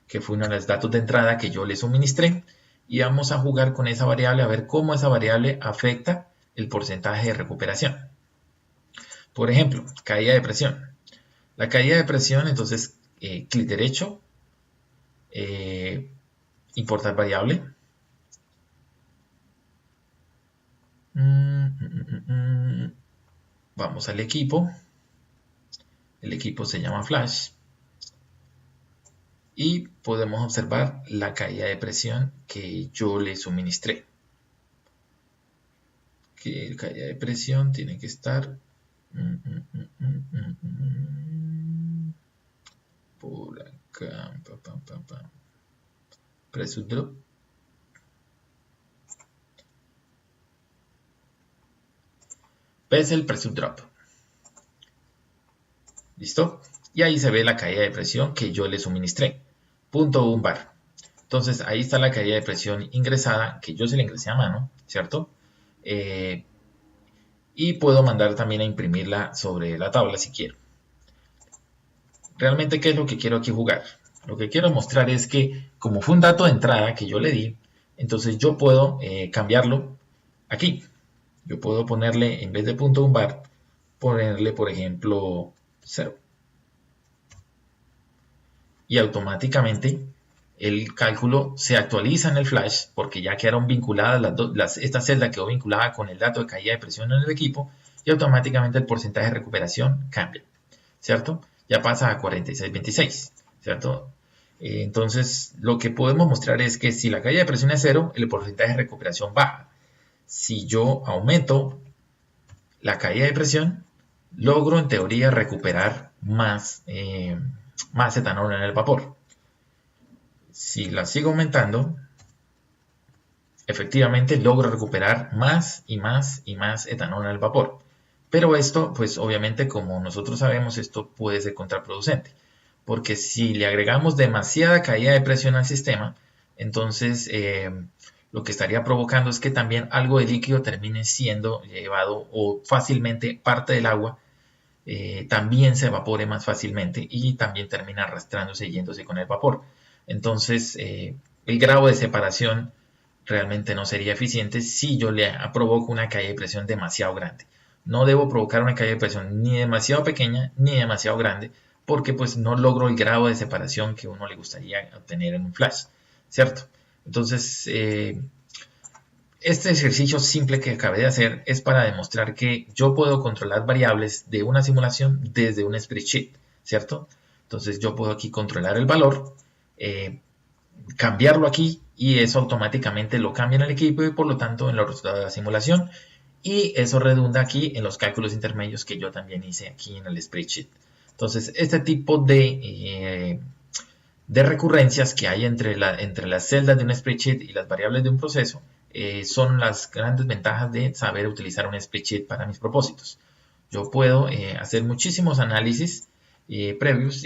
que fue uno de los datos de entrada que yo le suministré, y vamos a jugar con esa variable a ver cómo esa variable afecta el porcentaje de recuperación. Por ejemplo, caída de presión. La caída de presión, entonces, clic derecho, importar variable. Vamos al equipo. El equipo se llama Flash. Y podemos observar la caída de presión que yo le suministré. Que la caída de presión tiene que estar por acá. Pressure drop. ¿Ves el pressure drop? ¿Listo? Y ahí se ve la caída de presión que yo le suministré. .1 bar. Entonces ahí está la caída de presión ingresada que yo se la ingresé a mano, ¿cierto? Y puedo mandar también a imprimirla sobre la tabla si quiero. Realmente, ¿qué es lo que quiero aquí jugar? Lo que quiero mostrar es que como fue un dato de entrada que yo le di, entonces yo puedo cambiarlo aquí. Yo puedo ponerle, en vez de .1 bar, ponerle, por ejemplo, 0. Y automáticamente el cálculo se actualiza en el Flash porque ya quedaron vinculadas esta celda quedó vinculada con el dato de caída de presión en el equipo y automáticamente el porcentaje de recuperación cambia, ¿cierto? Ya pasa a 46.26, ¿cierto? Entonces lo que podemos mostrar es que si la caída de presión es 0, el porcentaje de recuperación baja. Si yo aumento la caída de presión, logro en teoría recuperar más etanol en el vapor. Si la sigo aumentando, efectivamente logro recuperar más y más y más etanol en el vapor. Pero esto, pues obviamente, como nosotros sabemos, esto puede ser contraproducente. Porque si le agregamos demasiada caída de presión al sistema, entonces lo que estaría provocando es que también algo de líquido termine siendo llevado o fácilmente parte del agua también se evapore más fácilmente y también termina arrastrándose y yéndose con el vapor. Entonces, el grado de separación realmente no sería eficiente si yo le provoco una caída de presión demasiado grande. No debo provocar una caída de presión ni demasiado pequeña ni demasiado grande porque pues no logro el grado de separación que uno le gustaría obtener en un flash, ¿cierto? Entonces, este ejercicio simple que acabé de hacer es para demostrar que yo puedo controlar variables de una simulación desde un spreadsheet, ¿cierto? Entonces yo puedo aquí controlar el valor, cambiarlo aquí y eso automáticamente lo cambia en el equipo y por lo tanto en los resultados de la simulación y eso redunda aquí en los cálculos intermedios que yo también hice aquí en el spreadsheet. Entonces, este tipo de recurrencias que hay entre las celdas de un spreadsheet y las variables de un proceso son las grandes ventajas de saber utilizar un spreadsheet para mis propósitos. Yo puedo hacer muchísimos análisis previos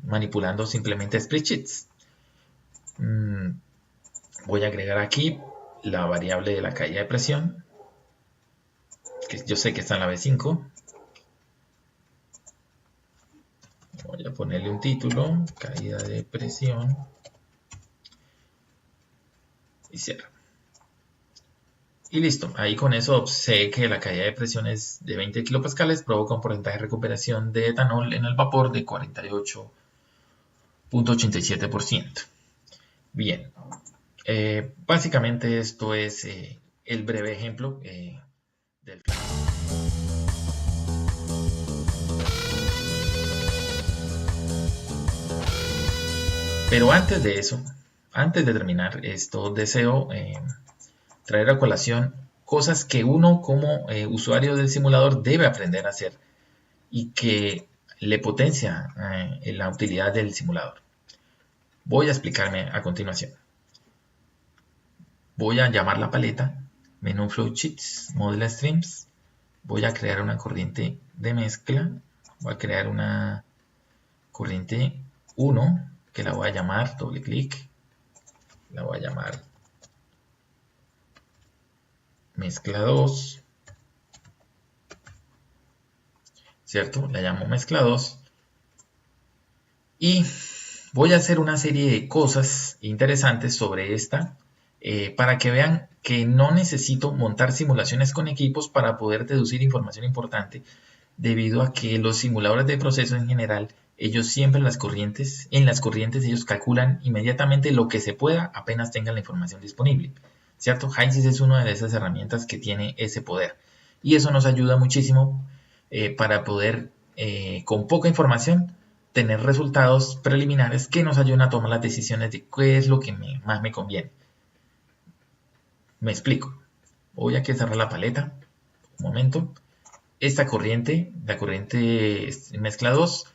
manipulando simplemente spreadsheets. Voy a agregar aquí la variable de la caída de presión, que yo sé que está en la B5. Voy a ponerle un título, caída de presión, y cierro. Y listo, ahí con eso sé que la caída de presión es de 20 kilopascales, provoca un porcentaje de recuperación de etanol en el vapor de 48.87%. Bien, básicamente esto es el breve ejemplo del flash. Pero antes de eso, antes de terminar esto, deseo traer a colación cosas que uno como usuario del simulador debe aprender a hacer y que le potencia la utilidad del simulador. Voy a explicarme a continuación. Voy a llamar la paleta, menú Flowsheets, Model Streams. Voy a crear una corriente de mezcla. Voy a crear una corriente 1 que la voy a llamar, doble clic, la voy a llamar mezcla 2, ¿cierto? La llamo mezcla 2 y voy a hacer una serie de cosas interesantes sobre esta para que vean que no necesito montar simulaciones con equipos para poder deducir información importante, debido a que los simuladores de procesos en general, ellos siempre en las corrientes ellos calculan inmediatamente lo que se pueda apenas tengan la información disponible, ¿cierto? HYSYS es una de esas herramientas que tiene ese poder y eso nos ayuda muchísimo para poder con poca información tener resultados preliminares que nos ayuden a tomar las decisiones de qué es lo que más me conviene. Me explico. Voy a cerrar la paleta. Un momento. Esta corriente, la corriente mezcla 2,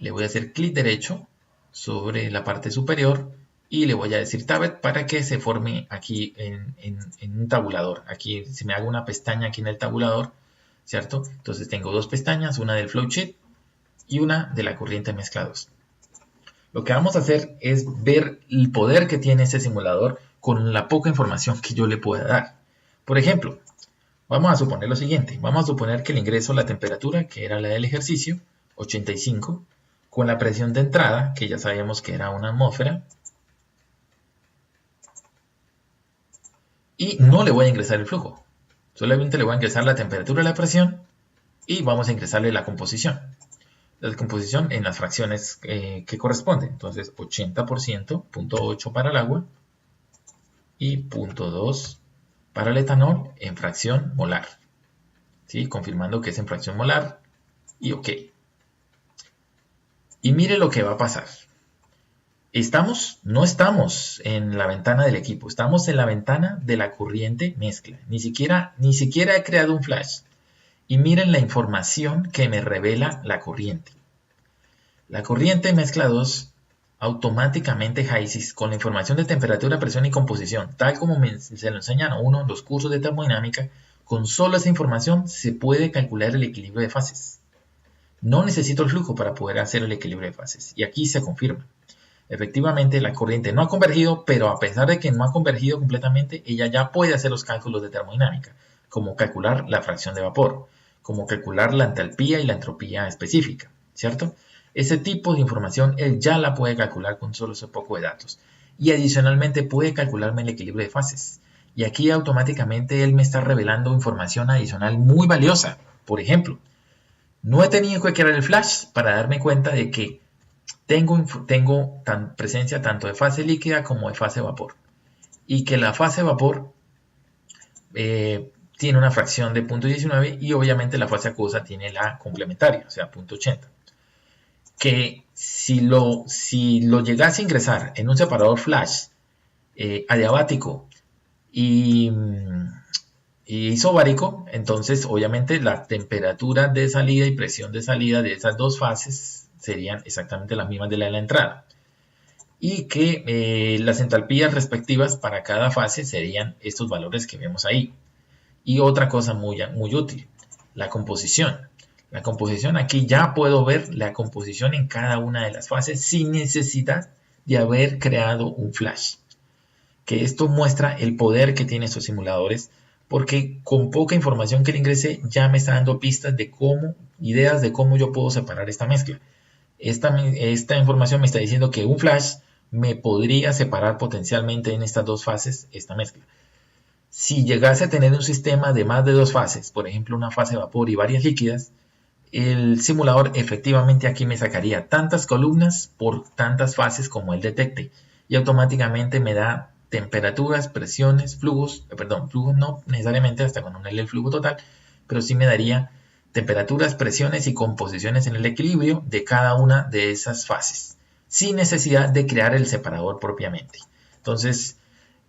le voy a hacer clic derecho sobre la parte superior y le voy a decir Tablet para que se forme aquí en un tabulador. Aquí se me haga una pestaña aquí en el tabulador, ¿cierto? Entonces tengo dos pestañas, una del flowsheet y una de la corriente mezcla 2. Lo que vamos a hacer es ver el poder que tiene este simulador con la poca información que yo le pueda dar. Por ejemplo, vamos a suponer lo siguiente. Vamos a suponer que el ingreso a la temperatura, que era la del ejercicio, 85, con la presión de entrada, que ya sabíamos que era una atmósfera, y no le voy a ingresar el flujo. Solamente le voy a ingresar la temperatura y la presión, y vamos a ingresarle la composición. La composición en las fracciones que corresponden. Entonces, 80%, 0.8 para el agua, y 0.2 para el etanol en fracción molar. ¿Sí? Confirmando que es en fracción molar y OK. Y mire lo que va a pasar. No estamos en la ventana del equipo, estamos en la ventana de la corriente mezcla. Ni siquiera he creado un flash. Y miren la información que me revela la corriente. La corriente mezcla 2 automáticamente HYSYS con la información de temperatura, presión y composición, tal como se lo enseñan a uno en los cursos de termodinámica. Con solo esa información se puede calcular el equilibrio de fases. No necesito el flujo para poder hacer el equilibrio de fases. Y aquí se confirma. Efectivamente, la corriente no ha convergido, pero a pesar de que no ha convergido completamente, ella ya puede hacer los cálculos de termodinámica, como calcular la fracción de vapor, como calcular la entalpía y la entropía específica, ¿cierto? Ese tipo de información él ya la puede calcular con solo ese poco de datos. Y adicionalmente puede calcularme el equilibrio de fases. Y aquí automáticamente él me está revelando información adicional muy valiosa. Por ejemplo, no he tenido que crear el flash para darme cuenta de que tengo presencia tanto de fase líquida como de fase vapor. Y que la fase vapor tiene una fracción de 0.19 y obviamente la fase acuosa tiene la complementaria, o sea, 0.80. Que si lo llegase a ingresar en un separador flash adiabático y isobárico, entonces obviamente la temperatura de salida y presión de salida de esas dos fases serían exactamente las mismas de la entrada. Y que las entalpías respectivas para cada fase serían estos valores que vemos ahí. Y otra cosa muy útil, la composición. La composición, aquí ya puedo ver la composición en cada una de las fases sin necesidad de haber creado un flash. Que esto muestra el poder que tienen estos simuladores, porque con poca información que le ingresé ya me está dando pistas de ideas de cómo yo puedo separar esta mezcla. Esta información me está diciendo que un flash me podría separar potencialmente en estas dos fases esta mezcla. Si llegase a tener un sistema de más de dos fases, por ejemplo una fase de vapor y varias líquidas, el simulador efectivamente aquí me sacaría tantas columnas por tantas fases como él detecte y automáticamente me da temperaturas, presiones, flujos no necesariamente hasta cuando me lee el flujo total, pero sí me daría temperaturas, presiones y composiciones en el equilibrio de cada una de esas fases, sin necesidad de crear el separador propiamente. Entonces,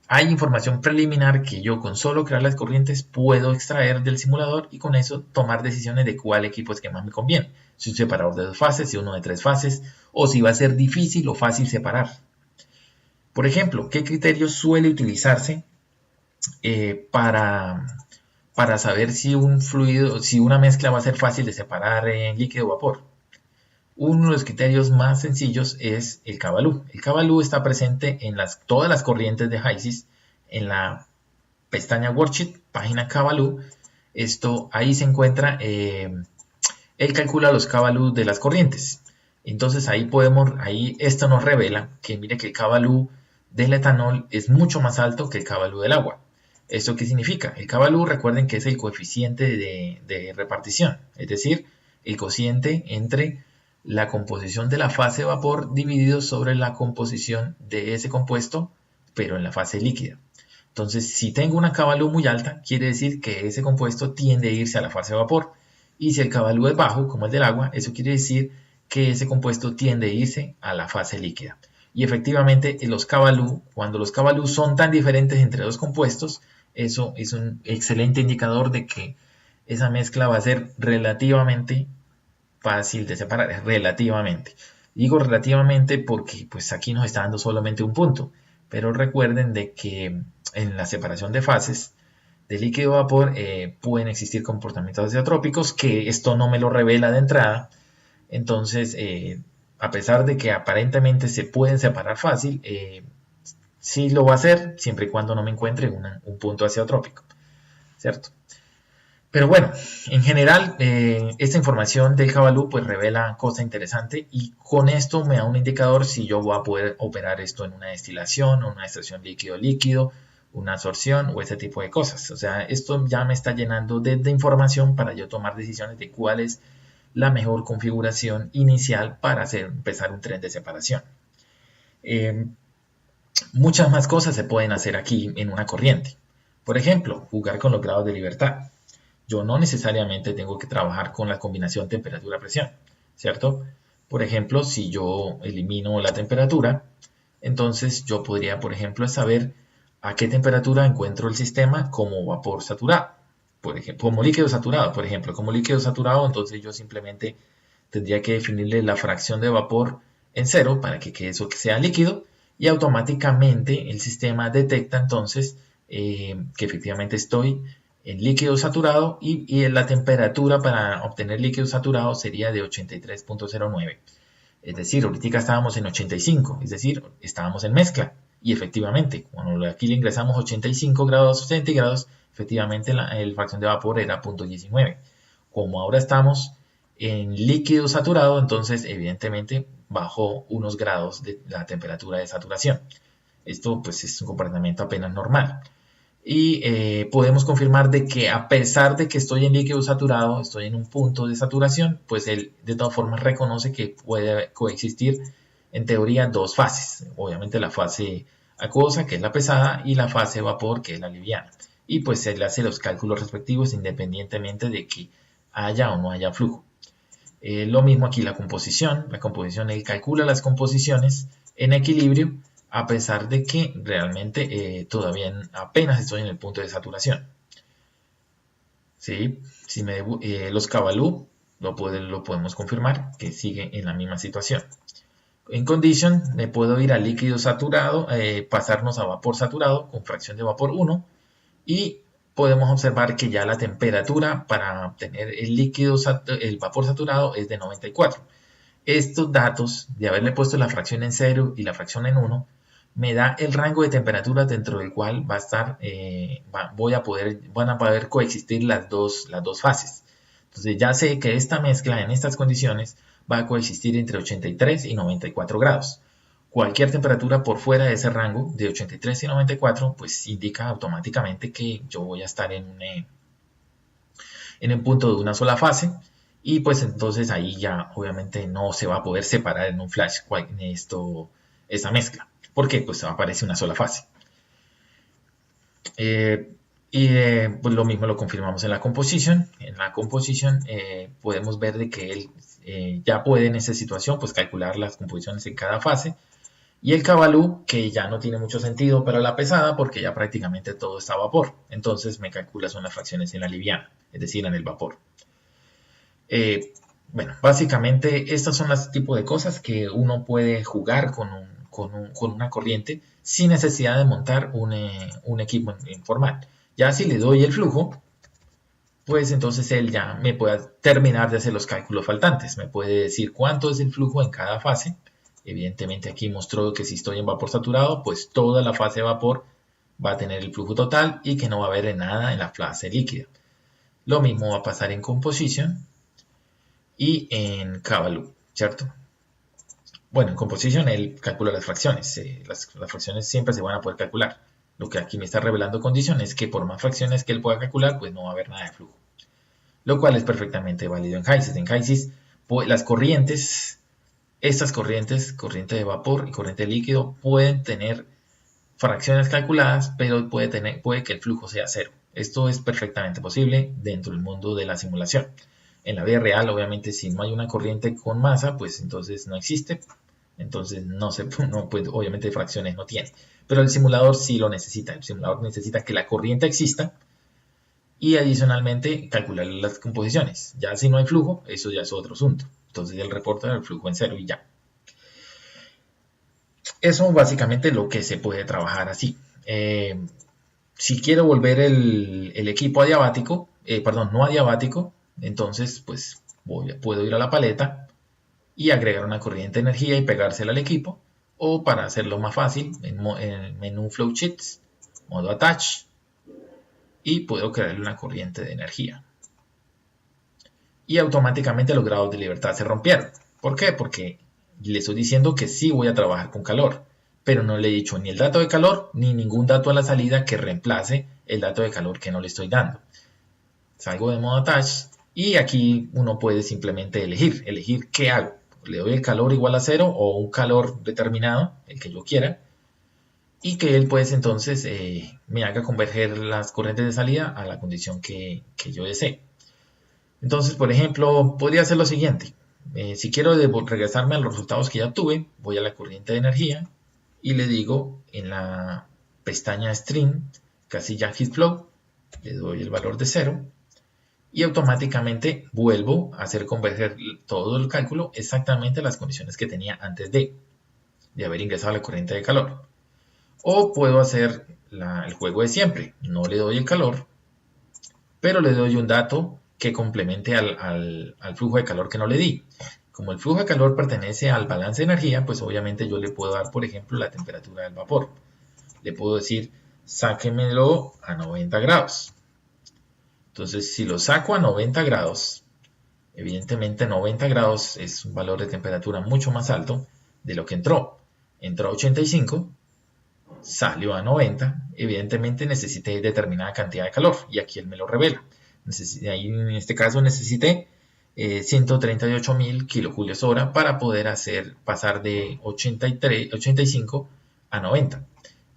hay información preliminar que yo con solo crear las corrientes puedo extraer del simulador y con eso tomar decisiones de cuál equipo es que más me conviene. Si un separador de dos fases, si uno de tres fases, o si va a ser difícil o fácil separar. Por ejemplo, ¿qué criterio suele utilizarse para saber si un fluido, si una mezcla va a ser fácil de separar en líquido o vapor? Uno de los criterios más sencillos es el Cabalú. El Cabalú está presente en todas las corrientes de HYSYS en la pestaña Worksheet, página Cabalú. Ahí se encuentra, él calcula los Cabalú de las corrientes. Entonces ahí esto nos revela que mire que el Cabalú del etanol es mucho más alto que el Cabalú del agua. ¿Esto qué significa? El Cabalú, recuerden que es el coeficiente de repartición, es decir, el cociente entre la composición de la fase de vapor dividido sobre la composición de ese compuesto, pero en la fase líquida. Entonces, si tengo una Cabalú muy alta, quiere decir que ese compuesto tiende a irse a la fase de vapor. Y si el Cabalú es bajo, como el del agua, eso quiere decir que ese compuesto tiende a irse a la fase líquida. Y efectivamente, cuando los Cabalú son tan diferentes entre dos compuestos, eso es un excelente indicador de que esa mezcla va a ser relativamente fácil de separar, relativamente. Digo relativamente porque pues aquí nos está dando solamente un punto, pero recuerden de que en la separación de fases de líquido a vapor pueden existir comportamientos azeotrópicos, que esto no me lo revela de entrada. Entonces, a pesar de que aparentemente se pueden separar fácil, sí lo va a hacer siempre y cuando no me encuentre un punto azeotrópico, ¿cierto? Pero bueno, en general, esta información del Cabalú pues revela cosa interesante y con esto me da un indicador si yo voy a poder operar esto en una destilación, o una extracción líquido-líquido, una absorción o ese tipo de cosas. O sea, esto ya me está llenando de información para yo tomar decisiones de cuál es la mejor configuración inicial para empezar un tren de separación. Muchas más cosas se pueden hacer aquí en una corriente. Por ejemplo, jugar con los grados de libertad. Yo no necesariamente tengo que trabajar con la combinación temperatura-presión, ¿cierto? Por ejemplo, si yo elimino la temperatura, entonces yo podría, por ejemplo, saber a qué temperatura encuentro el sistema como vapor saturado, por ejemplo, como líquido saturado, por ejemplo, como líquido saturado, entonces yo simplemente tendría que definirle la fracción de vapor en 0 para que eso sea líquido y automáticamente el sistema detecta entonces que efectivamente estoy en líquido saturado y la temperatura para obtener líquido saturado sería de 83.09. Es decir, ahorita estábamos en 85, es decir, estábamos en mezcla. Y efectivamente, cuando aquí le ingresamos 85 grados centígrados, efectivamente la fracción de vapor era 0.19. Como ahora estamos en líquido saturado, entonces evidentemente bajó unos grados de la temperatura de saturación. Esto pues es un comportamiento apenas normal. Y podemos confirmar de que a pesar de que estoy en líquido saturado, estoy en un punto de saturación, pues él de todas formas reconoce que puede coexistir en teoría dos fases. Obviamente la fase acuosa, que es la pesada, y la fase vapor, que es la liviana. Y pues él hace los cálculos respectivos independientemente de que haya o no haya flujo. Lo mismo aquí la composición. La composición, él calcula las composiciones en equilibrio, a pesar de que realmente todavía apenas estoy en el punto de saturación. ¿sí? Si los Cabalú lo podemos confirmar que sigue en la misma situación. En condition, me puedo ir a líquido saturado, pasarnos a vapor saturado con fracción de vapor 1 y podemos observar que ya la temperatura para obtener el vapor saturado es de 94. Estos datos de haberle puesto la fracción en 0 y la fracción en 1 me da el rango de temperaturas dentro del cual va a estar, van a poder coexistir las dos fases. Entonces ya sé que esta mezcla en estas condiciones va a coexistir entre 83 y 94 grados. Cualquier temperatura por fuera de ese rango de 83 y 94 pues indica automáticamente que yo voy a estar en un punto de una sola fase y pues entonces ahí ya obviamente no se va a poder separar en un flash esta mezcla porque pues aparece una sola fase. Pues lo mismo lo confirmamos en la composition. En la composition podemos ver de que él ya puede en esa situación pues calcular las composiciones en cada fase. Y el Cabalú, que ya no tiene mucho sentido para la pesada porque ya prácticamente todo está a vapor. Entonces me calcula son las fracciones en la liviana, es decir, en el vapor. Bueno, básicamente estas son las tipos de cosas que uno puede jugar con una corriente sin necesidad de montar un equipo informal. Ya si le doy el flujo, pues entonces él ya me puede terminar de hacer los cálculos faltantes. Me puede decir cuánto es el flujo en cada fase. Evidentemente aquí mostró que si estoy en vapor saturado, pues toda la fase de vapor va a tener el flujo total y que no va a haber nada en la fase líquida. Lo mismo va a pasar en composition y en Cabalú, ¿cierto? Bueno, en composition él calcula las fracciones. Las fracciones siempre se van a poder calcular. Lo que aquí me está revelando condición es que por más fracciones que él pueda calcular, pues no va a haber nada de flujo. Lo cual es perfectamente válido en HYSYS. En HYSYS, pues, las corrientes, estas corrientes, corriente de vapor y corriente líquido, pueden tener fracciones calculadas, pero puede que el flujo sea cero. Esto es perfectamente posible dentro del mundo de la simulación. En la vida real, obviamente, si no hay una corriente con masa, pues entonces no existe. Entonces pues, obviamente fracciones no tiene. Pero el simulador sí lo necesita. El simulador necesita que la corriente exista y adicionalmente calcular las composiciones. Ya si no hay flujo, eso ya es otro asunto. Entonces él reporta el flujo en cero y ya. Eso básicamente lo que se puede trabajar así. Si quiero volver el equipo adiabático, no adiabático, entonces pues puedo ir a la paleta y agregar una corriente de energía y pegársela al equipo. O para hacerlo más fácil, en el menú Flowsheets, modo Attach, y puedo crearle una corriente de energía. Y automáticamente los grados de libertad se rompieron. ¿Por qué? Porque le estoy diciendo que sí voy a trabajar con calor, pero no le he dicho ni el dato de calor ni ningún dato a la salida que reemplace el dato de calor que no le estoy dando. Salgo de modo Attach y aquí uno puede simplemente elegir qué hago. Le doy el calor igual a 0 o un calor determinado, el que yo quiera, y que él pues entonces me haga converger las corrientes de salida a la condición que yo desee. Entonces, por ejemplo, podría hacer lo siguiente. Si quiero regresarme a los resultados que ya obtuve, voy a la corriente de energía y le digo en la pestaña Stream, casilla HeatFlow, le doy el valor de 0 y automáticamente vuelvo a hacer converger todo el cálculo exactamente a las condiciones que tenía antes de haber ingresado a la corriente de calor. O puedo hacer el juego de siempre. No le doy el calor, pero le doy un dato que complemente al flujo de calor que no le di. Como el flujo de calor pertenece al balance de energía, pues obviamente yo le puedo dar, por ejemplo, la temperatura del vapor. Le puedo decir, sáquemelo a 90 grados. Entonces, si lo saco a 90 grados, evidentemente 90 grados es un valor de temperatura mucho más alto de lo que entró. Entró a 85, salió a 90, evidentemente necesité determinada cantidad de calor y aquí él me lo revela. Ahí en este caso necesité 138.000 kilojulios hora para poder pasar de 85 a 90.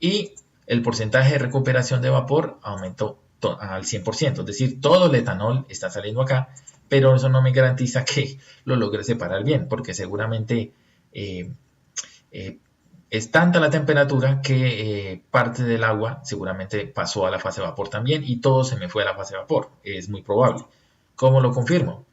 Y el porcentaje de recuperación de vapor aumentó al 100%, es decir, todo el etanol está saliendo acá, pero eso no me garantiza que lo logre separar bien, porque seguramente es tanta la temperatura que parte del agua seguramente pasó a la fase de vapor también y todo se me fue a la fase de vapor. Es muy probable. ¿Cómo lo confirmo?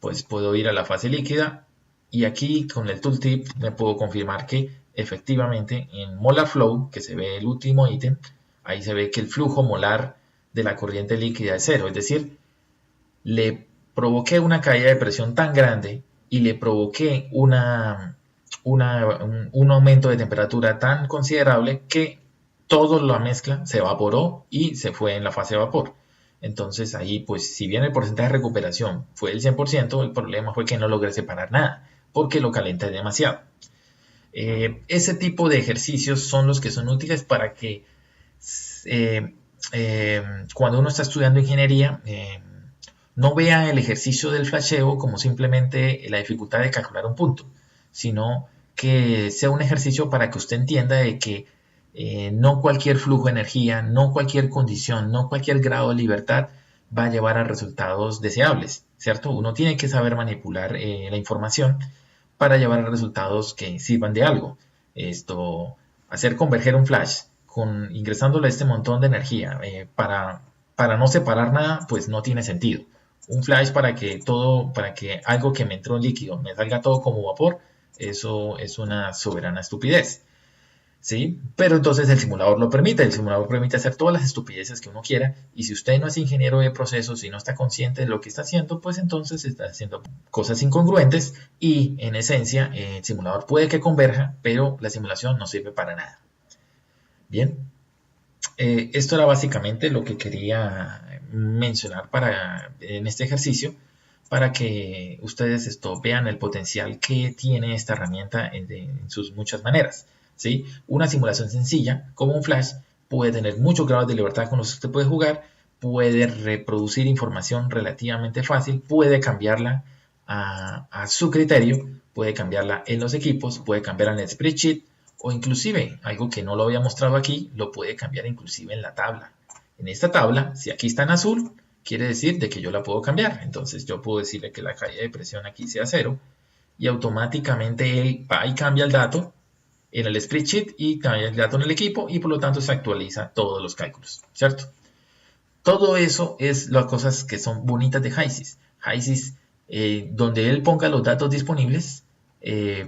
Pues puedo ir a la fase líquida y aquí con el tooltip me puedo confirmar que efectivamente en molar flow, que se ve el último ítem, ahí se ve que el flujo molar de la corriente líquida es cero, es decir, le provoqué una caída de presión tan grande y le provoqué un aumento de temperatura tan considerable que toda la mezcla se evaporó y se fue en la fase de vapor. Entonces ahí, pues si bien el porcentaje de recuperación fue el 100%, el problema fue que no logré separar nada, porque lo calenté demasiado. Ese tipo de ejercicios son los que son útiles para que cuando uno está estudiando ingeniería, no vea el ejercicio del flasheo como simplemente la dificultad de calcular un punto, sino que sea un ejercicio para que usted entienda de que no cualquier flujo de energía, no cualquier condición, no cualquier grado de libertad va a llevar a resultados deseables, ¿cierto? Uno tiene que saber manipular la información para llevar a resultados que sirvan de algo. Hacer converger un flash ingresándole este montón de energía para no separar nada, pues no tiene sentido. Un flash para que algo que me entró en líquido me salga todo como vapor, eso es una soberana estupidez. ¿Sí? Pero entonces el simulador lo permite, el simulador permite hacer todas las estupideces que uno quiera y si usted no es ingeniero de procesos y no está consciente de lo que está haciendo, pues entonces está haciendo cosas incongruentes y en esencia el simulador puede que converja, pero la simulación no sirve para nada. Bien, esto era básicamente lo que quería mencionar en este ejercicio para que ustedes vean el potencial que tiene esta herramienta en sus muchas maneras. ¿Sí? Una simulación sencilla, como un flash, puede tener muchos grados de libertad con los que usted puede jugar, puede reproducir información relativamente fácil, puede cambiarla a su criterio, puede cambiarla en los equipos, puede cambiarla en el spreadsheet, o inclusive, algo que no lo había mostrado aquí, lo puede cambiar inclusive en la tabla. En esta tabla, si aquí está en azul, quiere decir de que yo la puedo cambiar. Entonces yo puedo decirle que la caída de presión aquí sea 0 y automáticamente él va y cambia el dato en el spreadsheet y cambia el dato en el equipo y por lo tanto se actualiza todos los cálculos, ¿cierto? Todo eso es las cosas que son bonitas de HYSYS. HYSYS, donde él ponga los datos disponibles,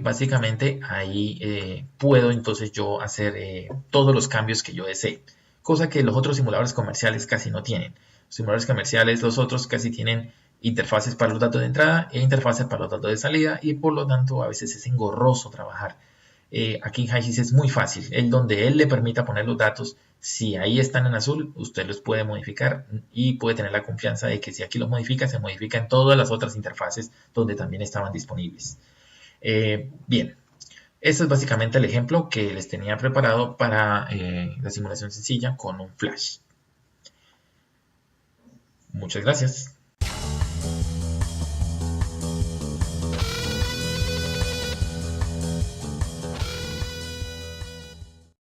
básicamente ahí puedo entonces yo hacer todos los cambios que yo desee, cosa que los otros simuladores comerciales casi no tienen. Los simuladores comerciales, los otros casi tienen interfaces para los datos de entrada e interfaces para los datos de salida y por lo tanto a veces es engorroso trabajar. Aquí en HYSYS es muy fácil, donde él le permita poner los datos, si ahí están en azul, usted los puede modificar y puede tener la confianza de que si aquí los modifica, se modifica en todas las otras interfaces donde también estaban disponibles. Bien, este es básicamente el ejemplo que les tenía preparado para la simulación sencilla con un flash. Muchas gracias.